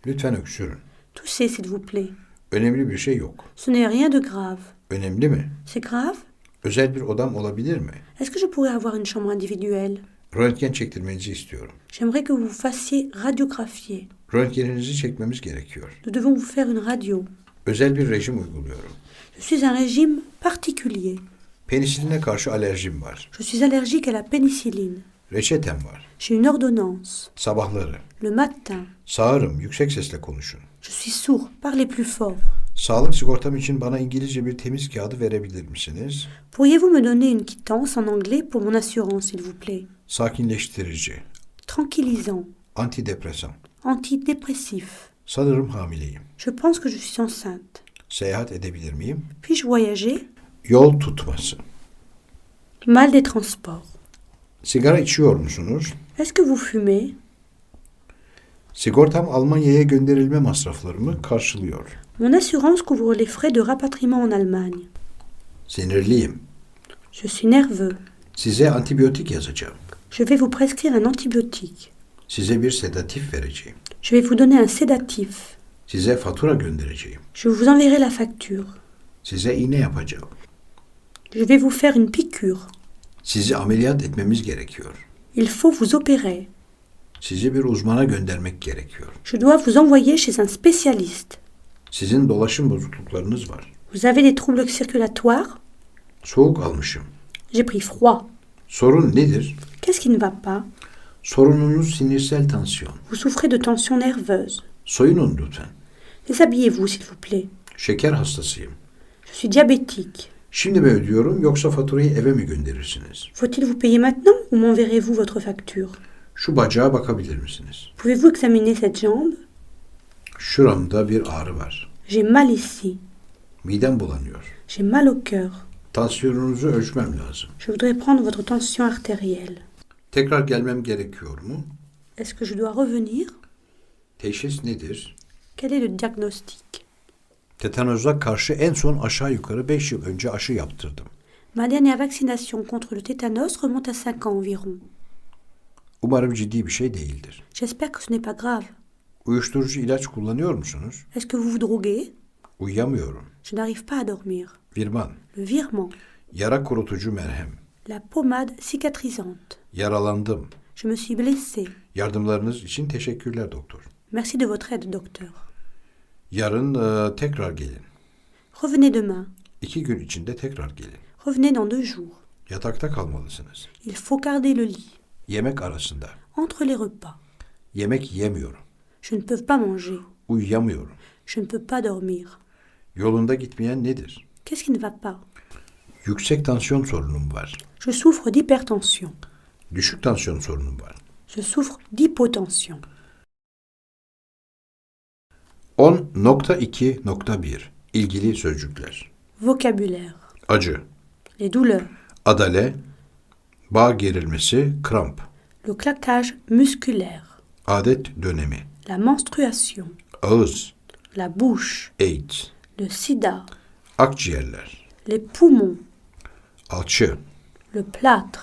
S1: Lütfen öksürün.
S2: Toussez, s'il vous plaît.
S1: Önemli bir şey yok.
S2: Ce n'est rien de grave.
S1: Önemli mi?
S2: C'est grave?
S1: Özel bir odam olabilir mi?
S2: Est-ce que je pourrais avoir une chambre individuelle?
S1: Röntgen çektirmenizi istiyorum.
S2: J'aimerais que vous fassiez radiographier.
S1: Röntgeninizi çekmemiz gerekiyor.
S2: Nous devons vous faire une radio.
S1: Özel bir rejim uyguluyorum.
S2: Je suis un régime particulier.
S1: Penisiline karşı alerjim var.
S2: Je suis allergique à la pénicilline.
S1: Reçetem var.
S2: J'ai une ordonnance.
S1: Sabahları.
S2: Le matin,
S1: Sağırım, yüksek sesle konuşun.
S2: je suis sourd. Parlez plus fort.
S1: Sağlık sigortam için bana İngilizce bir temiz kağıdı verebilir misiniz?
S2: Pourriez-vous me donner une quittance en anglais pour mon assurance, s'il vous plaît?
S1: Sakinleştirici,
S2: Tranquillisant.
S1: antidepresan.
S2: Antidépressif.
S1: Sanırım hamileyim.
S2: Je pense que je suis enceinte.
S1: Seyahat edebilir miyim?
S2: Puis-je voyager?
S1: Yol tutması.
S2: Mal des transports.
S1: Sigara içiyor musunuz?
S2: Est-ce que vous fumez?
S1: Sigortam Almanya'ya gönderilme masraflarımı karşılıyor.
S2: Mon assurance couvre les frais de rapatriement en Allemagne.
S1: Sinirliyim.
S2: Je suis nerveux.
S1: Size antibiyotik yazacağım.
S2: Je vais vous prescrire un antibiotique.
S1: Size bir sedatif vereceğim.
S2: Je vais vous donner un sédatif.
S1: Size fatura göndereceğim.
S2: Je vous enverrai la facture.
S1: Size iğne yapacağım.
S2: Je vais vous faire une piqûre.
S1: Sizi ameliyat etmemiz gerekiyor.
S2: Il faut vous opérer.
S1: Sizi bir uzmana göndermek gerekiyor.
S2: Je dois vous envoyer chez un spécialiste.
S1: Sizin dolaşım bozukluklarınız var.
S2: Vous avez des troubles circulatoires?
S1: Soğuk almışım.
S2: J'ai pris froid.
S1: Sorun nedir?
S2: Qu'est-ce qui ne va pas?
S1: Sorununuz sinirsel tansiyon.
S2: Vous souffrez de tension nerveuse.
S1: Soyunun lütfen.
S2: Déshabillez-vous, s'il vous plaît.
S1: Şeker hastasıyım.
S2: Je suis diabétique.
S1: Şimdi mi ödüyorum yoksa faturayı eve mi gönderirsiniz?
S2: Faut-il vous payer maintenant ou m'enverrez-vous votre facture?
S1: Şu bacağa bakabilir misiniz?
S2: Pouvez-vous examiner cette jambe?
S1: Şuramda bir ağrı var.
S2: J'ai mal ici.
S1: Midem bulanıyor.
S2: J'ai mal au cœur.
S1: Tansiyonunuzu ölçmem lazım.
S2: Je voudrais prendre votre tension artérielle.
S1: Tekrar gelmem gerekiyor mu?
S2: Est-ce que je dois revenir?
S1: Teşhis nedir?
S2: Quel est le diagnostic?
S1: Tetanoza karşı en son aşağı yukarı 5 yıl önce aşı yaptırdım.
S2: Ma dernière vaccination contre le tétanos remonte à 5 ans environ.
S1: Umarım ciddi bir şey değildir.
S2: J'espère que ce n'est pas grave.
S1: Uyuşturucu ilaç kullanıyor musunuz?
S2: Est-ce que vous vous droguez?
S1: Uyuyamıyorum.
S2: Je n'arrive pas à dormir.
S1: Virman,
S2: Le virement.
S1: yara kurutucu merhem.
S2: La pommade cicatrisante.
S1: Yaralandım.
S2: Je me suis blessée.
S1: Yardımlarınız için teşekkürler doktor.
S2: Merci de votre aide, docteur.
S1: Yarın tekrar gelin.
S2: Revenez demain.
S1: 2 gün içinde tekrar gelin.
S2: Revenez dans 2 jours.
S1: Yatakta kalmalısınız.
S2: Il faut garder le lit.
S1: Yemek arasında.
S2: Entre les repas.
S1: Yemek yemiyorum.
S2: Je ne peux pas manger.
S1: Uyuyamıyorum.
S2: Je ne peux pas dormir.
S1: Yolunda gitmeyen nedir?
S2: Qu'est-ce qui ne va pas?
S1: Yüksek tansiyon sorunum var.
S2: Je souffre d'hypertension.
S1: Düşük tansiyon sorunum var.
S2: Je souffre d'hypotension.
S1: 10.2.1 İlgili sözcükler.
S2: Vocabulaire.
S1: Acı,
S2: Les douleurs.
S1: adale, bağ gerilmesi, kramp,
S2: Le claquage musculaire.
S1: adet dönemi,
S2: La menstruation.
S1: ağız,
S2: La bouche.
S1: AIDS,
S2: Le sida.
S1: akciğerler,
S2: les poumons,
S1: alçı,
S2: le plâtre,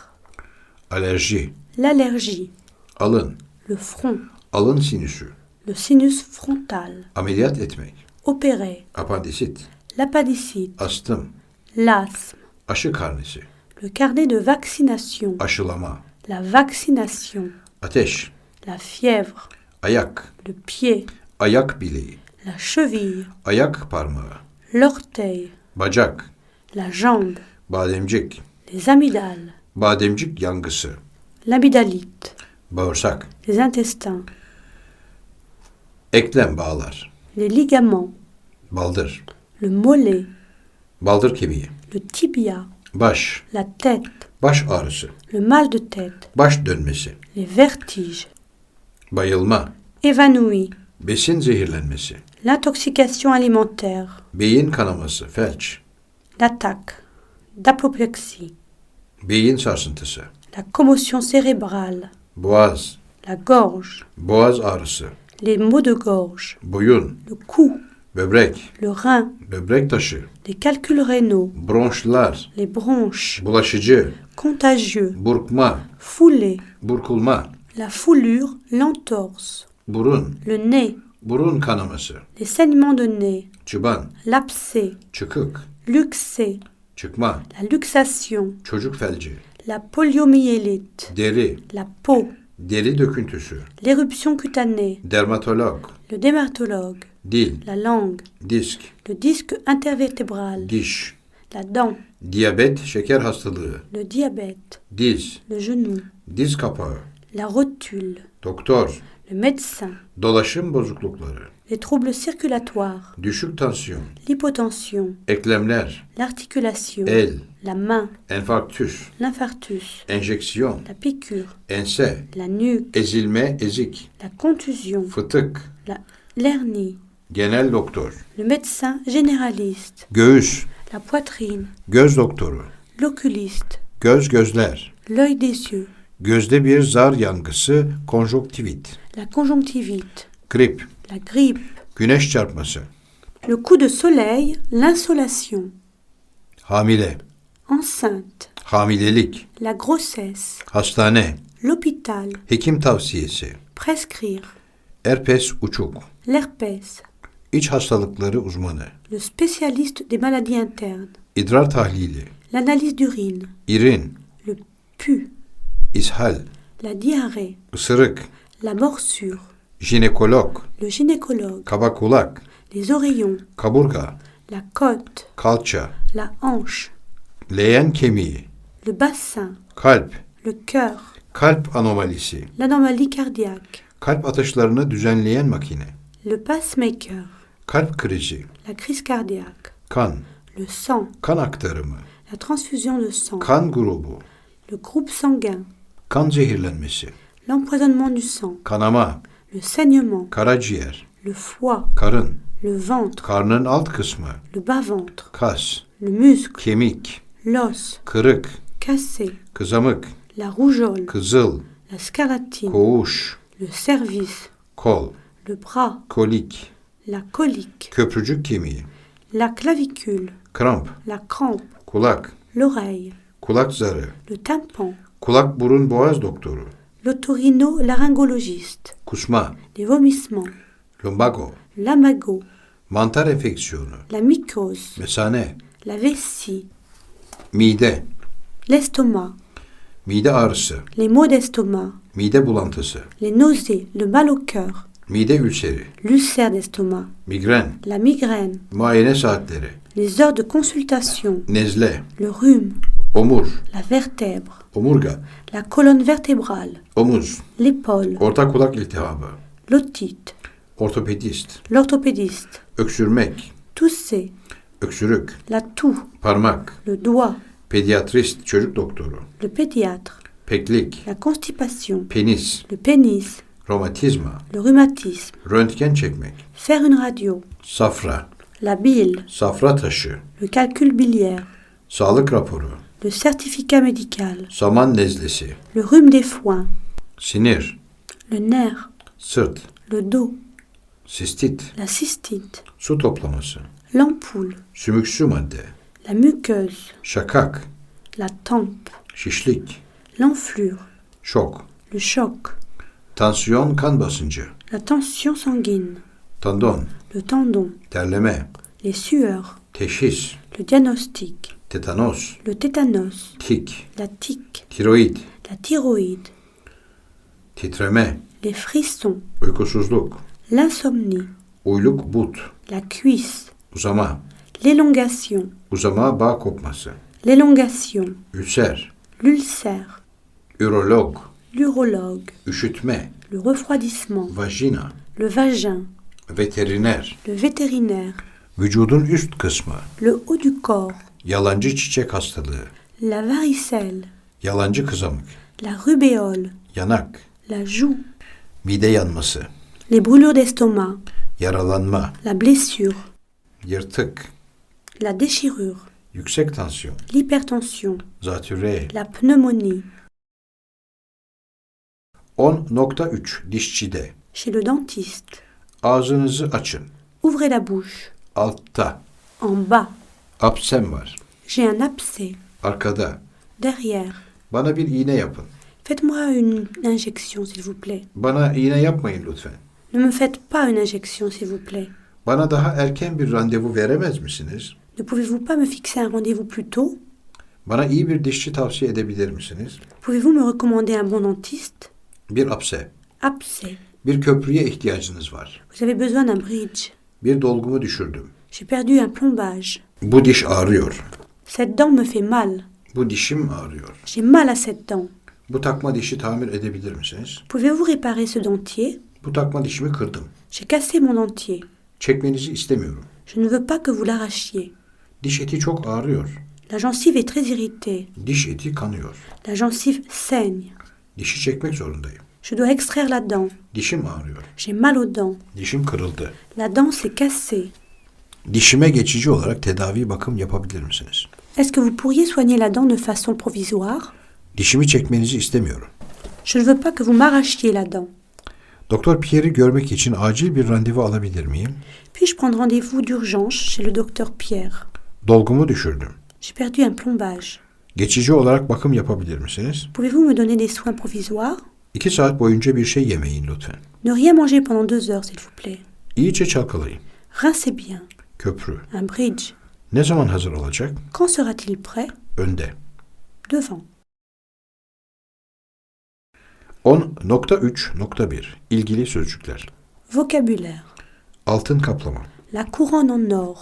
S1: alerji,
S2: l'allergie,
S1: alın,
S2: le front,
S1: alın sinüsü,
S2: le sinus frontal,
S1: ameliyat etmek,
S2: opérer,
S1: apandisit,
S2: l'appendicite,
S1: astım,
S2: l'asthme,
S1: aşı karnesi,
S2: le carnet de vaccination,
S1: aşılama,
S2: la vaccination,
S1: ateş,
S2: la fièvre,
S1: ayak,
S2: le pied,
S1: ayak bileği,
S2: la cheville,
S1: ayak parmağı,
S2: l'orteil,
S1: bacak,
S2: la jambe,
S1: bademcik,
S2: les amygdales,
S1: bademcik yangısı,
S2: l'amygdalite,
S1: bağırsak,
S2: les intestins,
S1: eklem bağlar,
S2: les ligaments,
S1: baldır,
S2: le mollet,
S1: baldır kemiği,
S2: le tibia,
S1: baş,
S2: la tête,
S1: baş ağrısı,
S2: le mal de tête,
S1: baş dönmesi,
S2: les vertiges,
S1: bayılma,
S2: évanoui,
S1: besin zehirlenmesi,
S2: l'intoxication alimentaire,
S1: beyin kanaması, felç,
S2: l'attaque, d'apoplexie,
S1: beyin sarsıntısı,
S2: la commotion cérébrale,
S1: boğaz,
S2: la gorge,
S1: boğaz ağrısı,
S2: les maux de gorge,
S1: boyun,
S2: le cou,
S1: böbrek,
S2: le rein,
S1: böbrek taşı,
S2: les calculs rénaux,
S1: bronşlar,
S2: les bronches,
S1: bulaşıcı,
S2: contagieux,
S1: burkma,
S2: foulé,
S1: burkulma,
S2: la foulure, l'entorse,
S1: burun,
S2: le nez,
S1: burun kanaması,
S2: les saignements de nez,
S1: çıban,
S2: l'abcès,
S1: çıkık,
S2: luxée,
S1: çıkma,
S2: la luxation,
S1: çocuk felci,
S2: la poliomyélite,
S1: deri,
S2: la peau,
S1: deri döküntüsü,
S2: l'éruption cutanée,
S1: dermatolog,
S2: le dermatologue,
S1: dil,
S2: la langue,
S1: disk,
S2: le disque intervertébral,
S1: diş,
S2: la dent,
S1: diyabet, şeker hastalığı,
S2: le diabète,
S1: diz,
S2: le genou,
S1: diz kapağı,
S2: la rotule,
S1: doktor,
S2: le médecin,
S1: dolaşım bozuklukları,
S2: les troubles circulatoires,
S1: düşük tansiyon,
S2: l'hypotension,
S1: eklemler,
S2: l'articulation,
S1: el,
S2: la main,
S1: enfarktüs,
S2: l'infarctus,
S1: enjeksiyon,
S2: la piqûre,
S1: ense,
S2: la nuque,
S1: ezilme, ezik,
S2: la contusion,
S1: fıtık,
S2: l'hernie,
S1: genel doktor,
S2: le médecin généraliste,
S1: göğüs,
S2: la poitrine,
S1: göz doktoru,
S2: l'oculiste,
S1: göz gözler,
S2: l'œil des yeux,
S1: gözde bir zar yangısı, konjonktivit,
S2: la conjonctivite,
S1: grip,
S2: la grippe,
S1: güneş çarpması,
S2: le coup de soleil, l'insolation,
S1: hamile,
S2: enceinte,
S1: hamilelik,
S2: la grossesse,
S1: hastane,
S2: l'hôpital,
S1: hekim tavsiyesi,
S2: prescrire,
S1: herpes uçuk,
S2: l'herpès,
S1: iç hastalıkları uzmanı,
S2: le spécialiste des maladies internes,
S1: idrar tahlili,
S2: l'analyse d'urine,
S1: irin,
S2: le pu,
S1: ishal,
S2: la diarrhée,
S1: ısırık,
S2: la morsure,
S1: jinekolog,
S2: le gynécologue,
S1: kaba kulak,
S2: les oreillons,
S1: kaburga,
S2: la côte,
S1: kalça,
S2: la hanche,
S1: leğen kemiği,
S2: le bassin,
S1: kalp,
S2: le cœur,
S1: kalp anomalisi,
S2: l'anomalie cardiaque,
S1: kalp atışlarını düzenleyen makine,
S2: le pacemaker,
S1: kalp krizi,
S2: la crise cardiaque,
S1: kan,
S2: le sang,
S1: kan aktarımı,
S2: la transfusion de sang,
S1: kan grubu,
S2: le groupe sanguin,
S1: kan zehirlenmesi,
S2: l'empoisonnement du sang,
S1: kanama,
S2: le saignement,
S1: karaciğer,
S2: le foie,
S1: karın,
S2: le ventre,
S1: karnın alt kısmı,
S2: le bas-ventre,
S1: kas,
S2: le muscle,
S1: kemik,
S2: l'os,
S1: kırık,
S2: cassé,
S1: kızamık,
S2: la rougeole,
S1: kızıl,
S2: la scarlatine,
S1: koğuş,
S2: le cervice,
S1: kol,
S2: le bras,
S1: kolik,
S2: la colique,
S1: köprücük kemiği,
S2: la clavicule,
S1: kramp,
S2: la crampe,
S1: kulak,
S2: l'oreille,
S1: kulak zarı,
S2: le tympan,
S1: kulak burun boğaz doktoru,
S2: l'otorino-laryngologiste,
S1: kusma,
S2: les vomissements,
S1: lumbago,
S2: l'amago,
S1: mantar enfeksiyonu,
S2: la mycose,
S1: mesane,
S2: la vessie,
S1: mide,
S2: l'estomac,
S1: mide ağrısı,
S2: les maux d'estomac,
S1: mide bulantısı,
S2: les nausées, le mal au cœur,
S1: mide ülseri,
S2: l'ulcère d'estomac,
S1: migren,
S2: la migraine,
S1: muayene saatleri,
S2: les heures de consultation,
S1: nezle,
S2: le rhume,
S1: omur,
S2: la vertèbre,
S1: omurga,
S2: la colonne vertébrale,
S1: omuz,
S2: l'épaule,
S1: orta kulak iltihabı,
S2: l'otite,
S1: ortopedist,
S2: l'orthopédiste, tousser,
S1: öksürük,
S2: la toux,
S1: parmak,
S2: le doigt,
S1: pediatrist, çocuk doktoru,
S2: le pédiatre,
S1: peklik,
S2: la constipation,
S1: penis,
S2: le pénis,
S1: romatizma,
S2: le rhumatisme,
S1: röntgen çekmek,
S2: faire une radio,
S1: safra,
S2: la bile,
S1: safra taşı,
S2: le calcul biliaire,
S1: sağlık raporu,
S2: le certificat médical,
S1: saman nezlesi,
S2: le rhume des foins,
S1: sinir,
S2: le nerf,
S1: sırt,
S2: le dos,
S1: sistit,
S2: la cystite,
S1: su toplaması,
S2: l'ampoule,
S1: sümüksü madde,
S2: la muqueuse,
S1: şakak,
S2: la tempe,
S1: şişlik,
S2: l'enflure,
S1: şok,
S2: le choc,
S1: tansiyon kan basıncı,
S2: la tension sanguine,
S1: tendon,
S2: le tendon,
S1: terleme,
S2: les sueurs,
S1: teşhis,
S2: le diagnostic,
S1: tetanos,
S2: le tétanos,
S1: tik,
S2: la tique,
S1: tiroid,
S2: la thyroïde,
S1: titreme,
S2: les frissons,
S1: uykusuzluk,
S2: l'insomnie,
S1: uyluk but,
S2: la cuisse,
S1: uzama,
S2: l'élongation,
S1: uzama bağ kopması,
S2: l'élongation,
S1: ülser,
S2: l'ulcère,
S1: ürolog,
S2: l'urologue,
S1: üşütme,
S2: le refroidissement,
S1: vajina,
S2: le vagin,
S1: veteriner,
S2: le vétérinaire,
S1: vücudun üst kısmı,
S2: le haut du corps,
S1: yalancı çiçek hastalığı,
S2: la varicelle,
S1: yalancı kızamık,
S2: la rubéole,
S1: yanak,
S2: la joue,
S1: mide yanması,
S2: les brûlures d'estomac,
S1: yaralanma,
S2: la blessure,
S1: yırtık,
S2: la déchirure,
S1: yüksek tansiyon,
S2: l'hypertension,
S1: zatürre.
S2: la pneumonie.
S1: 10.3 Dişçide.
S2: Chez le dentiste,
S1: Ağzınızı açın.
S2: ouvrez la bouche.
S1: Altta.
S2: En bas,
S1: Absem var.
S2: j'ai un abcès.
S1: Arkada.
S2: Derrière,
S1: Bana bir iğne yapın.
S2: faites-moi une injection, s'il vous plaît.
S1: Bana iğne yapmayın lütfen.
S2: Ne me faites pas une injection, s'il vous plaît.
S1: Bana daha erken bir randevu veremez misiniz?
S2: Ne pouvez-vous pas me fixer un rendez-vous plus tôt?
S1: Bana iyi bir dişçi tavsiye edebilir misiniz?
S2: Pouvez-vous me recommander un bon dentiste?
S1: Bir abse.
S2: Abcès.
S1: Bir köprüye ihtiyacınız var.
S2: Vous avez besoin d'un bridge.
S1: Bir dolgumu düşürdüm.
S2: J'ai perdu un plombage.
S1: Bu diş ağrıyor.
S2: Cette dent me fait mal.
S1: Bu dişim ağrıyor.
S2: J'ai mal à cette dent.
S1: Bu takma dişi tamir edebilir misiniz?
S2: Pouvez-vous réparer ce dentier?
S1: Bu takma dişimi kırdım.
S2: J'ai cassé mon dentier.
S1: Çekmenizi istemiyorum.
S2: Je ne veux pas que vous l'arrachiez.
S1: Diş eti çok ağrıyor.
S2: La gencive est très irritée.
S1: Diş eti kanıyor.
S2: La gencive saigne.
S1: Dişi çekmek zorundayım.
S2: Je dois extraire la dent.
S1: Dişim ağrıyor.
S2: J'ai mal aux dents.
S1: Dişim kırıldı.
S2: La dent s'est cassée.
S1: Dişime geçici olarak tedavi bakım yapabilir misiniz?
S2: Est-ce que vous pourriez soigner la dent de façon provisoire?
S1: Dişimi çekmenizi istemiyorum.
S2: Je ne veux pas que vous m'arrachiez la dent.
S1: Doktor Pierre'i görmek için acil bir randevu alabilir miyim?
S2: Puis-je prendre rendez-vous d'urgence chez le docteur Pierre?
S1: Dolgumu düşürdüm.
S2: J'ai perdu un plombage.
S1: Geçici olarak bakım yapabilir misiniz?
S2: Pouvez-vous me donner des soins provisoires?
S1: 2 saat boyunca bir şey yemeyin lütfen.
S2: Ne rien manger pendant 2 heures, s'il vous plaît.
S1: İyice çalkalayın.
S2: Rincez bien.
S1: Köprü.
S2: Un bridge.
S1: Ne zaman hazır olacak?
S2: Quand sera-t-il prêt?
S1: Önde.
S2: Devant.
S1: 10.3.1 İlgili sözcükler.
S2: Vocabulaire.
S1: Altın kaplama.
S2: La couronne en or.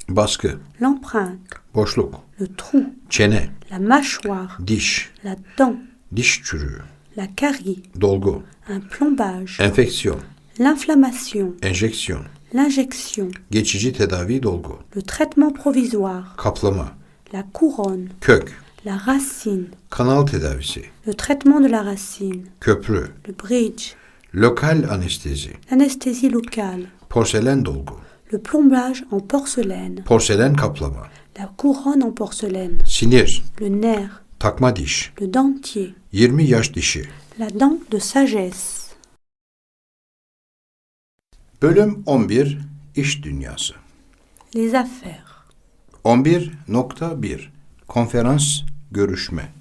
S1: Baskı.
S2: L'empreinte.
S1: Boşluk.
S2: Le trou.
S1: Çene.
S2: La mâchoire.
S1: Diş.
S2: La dent.
S1: Diş çürüğü.
S2: La carie.
S1: Dolgu.
S2: Un plombage.
S1: Enfeksiyon.
S2: L'inflammation.
S1: Enjeksiyon.
S2: L'injection.
S1: Geçici tedavi dolgu.
S2: Le traitement provisoire.
S1: Kaplama.
S2: La couronne.
S1: Kök.
S2: La racine.
S1: Kanal tedavisi.
S2: Le traitement de la racine.
S1: Köprü.
S2: Le bridge.
S1: Lokal anestezi.
S2: L'anesthésie locale.
S1: Porselen dolgu.
S2: Le plombage en porcelaine.
S1: Porselen kaplama.
S2: La couronne en porcelaine.
S1: Sinir.
S2: Le nerf.
S1: Takma diş.
S2: Le dentier.
S1: 20 yaş dişi.
S2: La dent de sagesse.
S1: Bölüm 11 İş Dünyası.
S2: Les affaires.
S1: 11.1 Konferans, görüşme.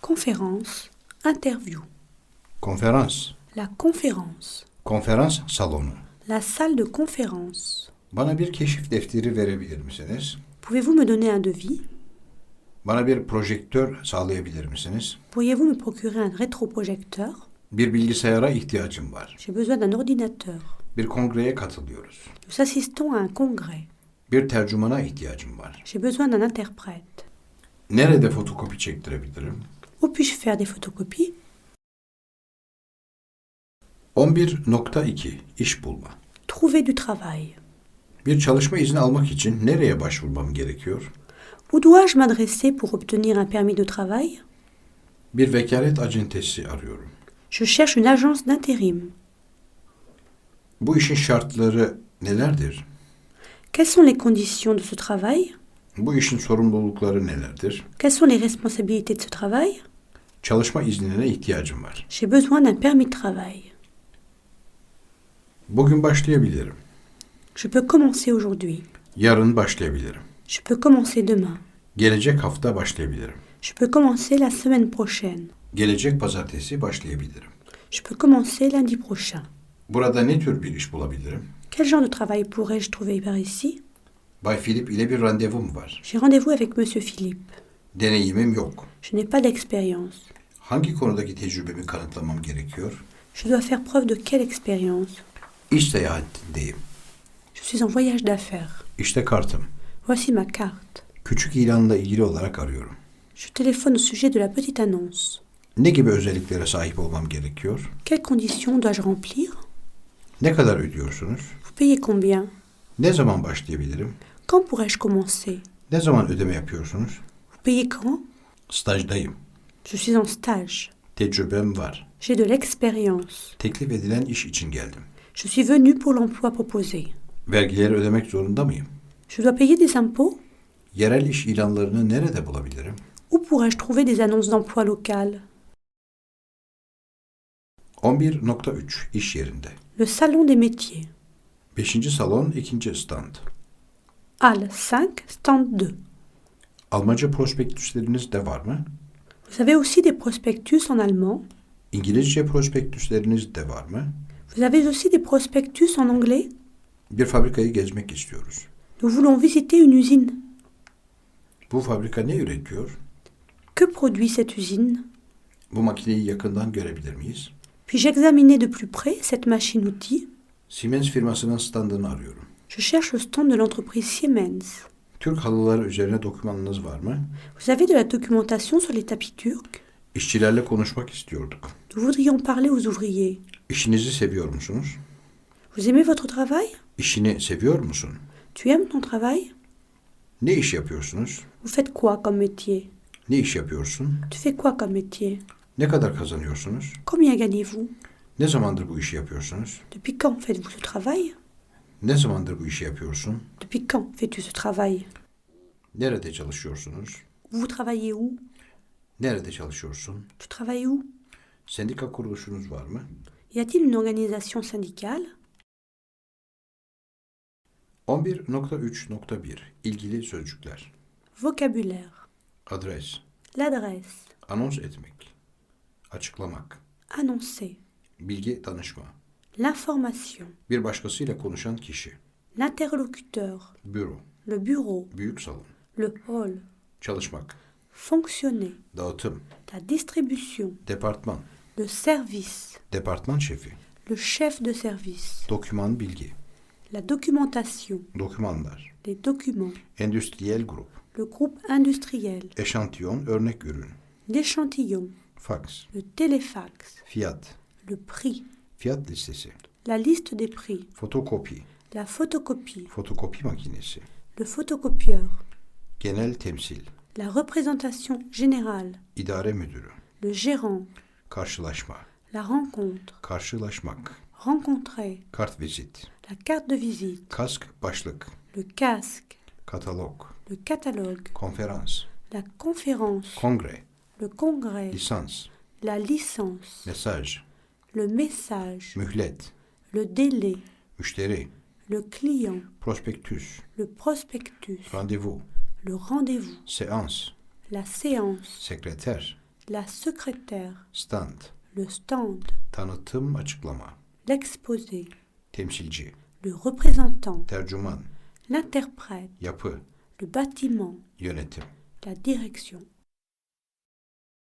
S2: Conférence. Interview.
S1: Konferans.
S2: La conférence.
S1: Konferans salonu.
S2: La salle de conférence.
S1: Bana bir keşif defteri verebilir misiniz?
S2: Pouvez-vous me donner un devis?
S1: Bana bir projektör sağlayabilir misiniz?
S2: Pourriez-vous me procurer un rétroprojecteur?
S1: Bir bilgisayara ihtiyacım var.
S2: J'ai besoin d'un ordinateur.
S1: Bir kongreye katılıyoruz.
S2: Nous assistons à un congrès.
S1: Bir tercümana ihtiyacım var.
S2: J'ai besoin d'un interprète.
S1: Nerede fotokopi çektirebilirim?
S2: Où puis-je faire des photocopies?
S1: 11.2 İş bulma.
S2: Trouver du travail.
S1: Bir çalışma izni almak için nereye başvurmam gerekiyor?
S2: Où dois-je m'adresser pour obtenir un permis de travail?
S1: Bir vekalet acentesi arıyorum.
S2: Je cherche une agence d'intérim.
S1: Bu işin şartları nelerdir?
S2: Quelles sont les conditions de ce travail?
S1: Bu işin sorumlulukları nelerdir?
S2: Quelles sont les responsabilités de ce travail?
S1: Çalışma iznine ihtiyacım var.
S2: J'ai besoin d'un permis de travail.
S1: Bugün başlayabilirim.
S2: Je peux commencer aujourd'hui.
S1: Yarın başlayabilirim.
S2: Je peux commencer demain.
S1: Gelecek hafta başlayabilirim.
S2: Je peux commencer la semaine prochaine.
S1: Gelecek pazartesi başlayabilirim.
S2: Je peux commencer lundi prochain.
S1: Burada ne tür bir iş bulabilirim?
S2: Quel genre de travail pourrais-je trouver par ici?
S1: Bay Philip ile bir randevum var.
S2: J'ai rendez-vous avec Monsieur Philippe.
S1: Deneyimim yok.
S2: Je n'ai pas d'expérience.
S1: Hangi konudaki tecrübemi kanıtlamam gerekiyor?
S2: Je dois faire preuve de quelle expérience?
S1: İş seyahatindeyim.
S2: Je suis en voyage d'affaires.
S1: İşte kartım.
S2: Voici ma carte.
S1: Küçük ilanla ilgili olarak arıyorum.
S2: Je téléphone au sujet de la petite annonce.
S1: Ne gibi özelliklere sahip olmam gerekiyor?
S2: Quelles conditions dois-je remplir?
S1: Ne kadar ödüyorsunuz?
S2: Vous payez combien?
S1: Ne zaman başlayabilirim?
S2: Quand pourrais-je commencer?
S1: Ne zaman ödeme yapıyorsunuz?
S2: Vous payez quand?
S1: Stajdayım.
S2: Je suis en stage.
S1: Tecrübem var.
S2: J'ai de l'expérience.
S1: Teklif edilen iş için geldim.
S2: Je suis venu pour l'emploi proposé.
S1: Vergileri ödemek zorunda mıyım?
S2: Je dois payer des impôts?
S1: Yerel iş ilanlarını nerede bulabilirim?
S2: Où pourrais-je trouver des annonces d'emploi locales?
S1: 11.3 iş yerinde.
S2: Le salon des métiers.
S1: 5. salon 2. stand.
S2: Halle 5, stand 2.
S1: Almanca prospektüsleriniz de var mı?
S2: Vous avez aussi des prospectus en allemand?
S1: İngilizce prospektüsleriniz de var mı?
S2: Vous avez aussi des prospectus en anglais?
S1: Bir fabrikayı gezmek istiyoruz.
S2: Nous voulons visiter une usine.
S1: Bu fabrika ne üretiyor?
S2: Que produit cette usine?
S1: Bu makineyi yakından görebilir miyiz?
S2: Puis-je examiner de plus près cette machine-outil?
S1: Siemens firmasının standını arıyorum.
S2: Je cherche le stand de l'entreprise Siemens.
S1: Türk halıları üzerine dokümanınız var mı?
S2: Vous avez de la documentation sur les tapis turcs?
S1: İşçilerle konuşmak istiyorduk.
S2: Nous voudrions parler aux ouvriers.
S1: İşinizi seviyor musunuz?
S2: Vous aimez votre travail?
S1: İşini seviyor musun?
S2: Tu aimes ton travail?
S1: Ne iş yapıyorsunuz?
S2: Vous faites quoi comme métier?
S1: Ne iş yapıyorsun?
S2: Tu fais quoi comme métier?
S1: Ne kadar kazanıyorsunuz?
S2: Combien gagnez-vous?
S1: Ne zamandır bu işi yapıyorsunuz?
S2: Depuis quand faites-vous ce travail?
S1: Ne zamandır bu işi yapıyorsun?
S2: Depuis quand fais-tu ce travail?
S1: Nerede çalışıyorsunuz?
S2: Vous travaillez où?
S1: Nerede çalışıyorsun?
S2: Tu travailles où?
S1: Sendika kuruluşunuz var mı?
S2: Y a-t-il une organisation syndicale?
S1: 11.3.1 İlgili sözcükler.
S2: Vocabulaire.
S1: Adres.
S2: L'adresse.
S1: Anons etmek. Açıklamak.
S2: Annoncer.
S1: Bilgi danışma.
S2: L'information.
S1: Bir başkasıyla konuşan kişi.
S2: L'interlocuteur.
S1: Büro.
S2: Le bureau.
S1: Büyük salon.
S2: Le hall.
S1: Çalışmak.
S2: Fonctionner.
S1: Dağıtım.
S2: La distribution.
S1: Departman.
S2: Le service.
S1: Departman şefi.
S2: Le chef de service.
S1: Doküman bilgi.
S2: La documentation.
S1: Dokümanlar.
S2: Les documents.
S1: Endüstriyel grup.
S2: Le groupe industriel.
S1: Eşantiyon örnek ürün.
S2: L'échantillon.
S1: Fax.
S2: Le téléfax.
S1: Fiyat.
S2: Le prix.
S1: Fiyat listesi.
S2: La liste des prix.
S1: Fotokopi.
S2: La photocopie.
S1: Fotokopi makinesi.
S2: Le photocopieur.
S1: Genel temsil.
S2: La représentation générale.
S1: İdare müdürü.
S2: Le gérant.
S1: Karşılaşma.
S2: La rencontre.
S1: Karşılaşmak.
S2: Rencontrer.
S1: Kartvizit.
S2: La carte de visite.
S1: Kask başlık.
S2: Le casque.
S1: Katalog.
S2: Le catalogue.
S1: Konferans.
S2: La conférence.
S1: Kongre.
S2: Le congrès.
S1: Lisans.
S2: La licence.
S1: Mesaj.
S2: Le message.
S1: Mühlet.
S2: Le délai.
S1: Müşteri.
S2: Le client.
S1: Prospektüs.
S2: Le prospectus.
S1: Randevu.
S2: Le rendez-vous.
S1: Seans.
S2: La séance.
S1: Sekreter.
S2: La secrétaire.
S1: Stand.
S2: Le stand.
S1: Tanıtım açıklama.
S2: L'exposé.
S1: Temsilci.
S2: Le représentant.
S1: Tercüman.
S2: L'interprète.
S1: Yapı.
S2: Le bâtiment.
S1: Yönetim.
S2: La direction.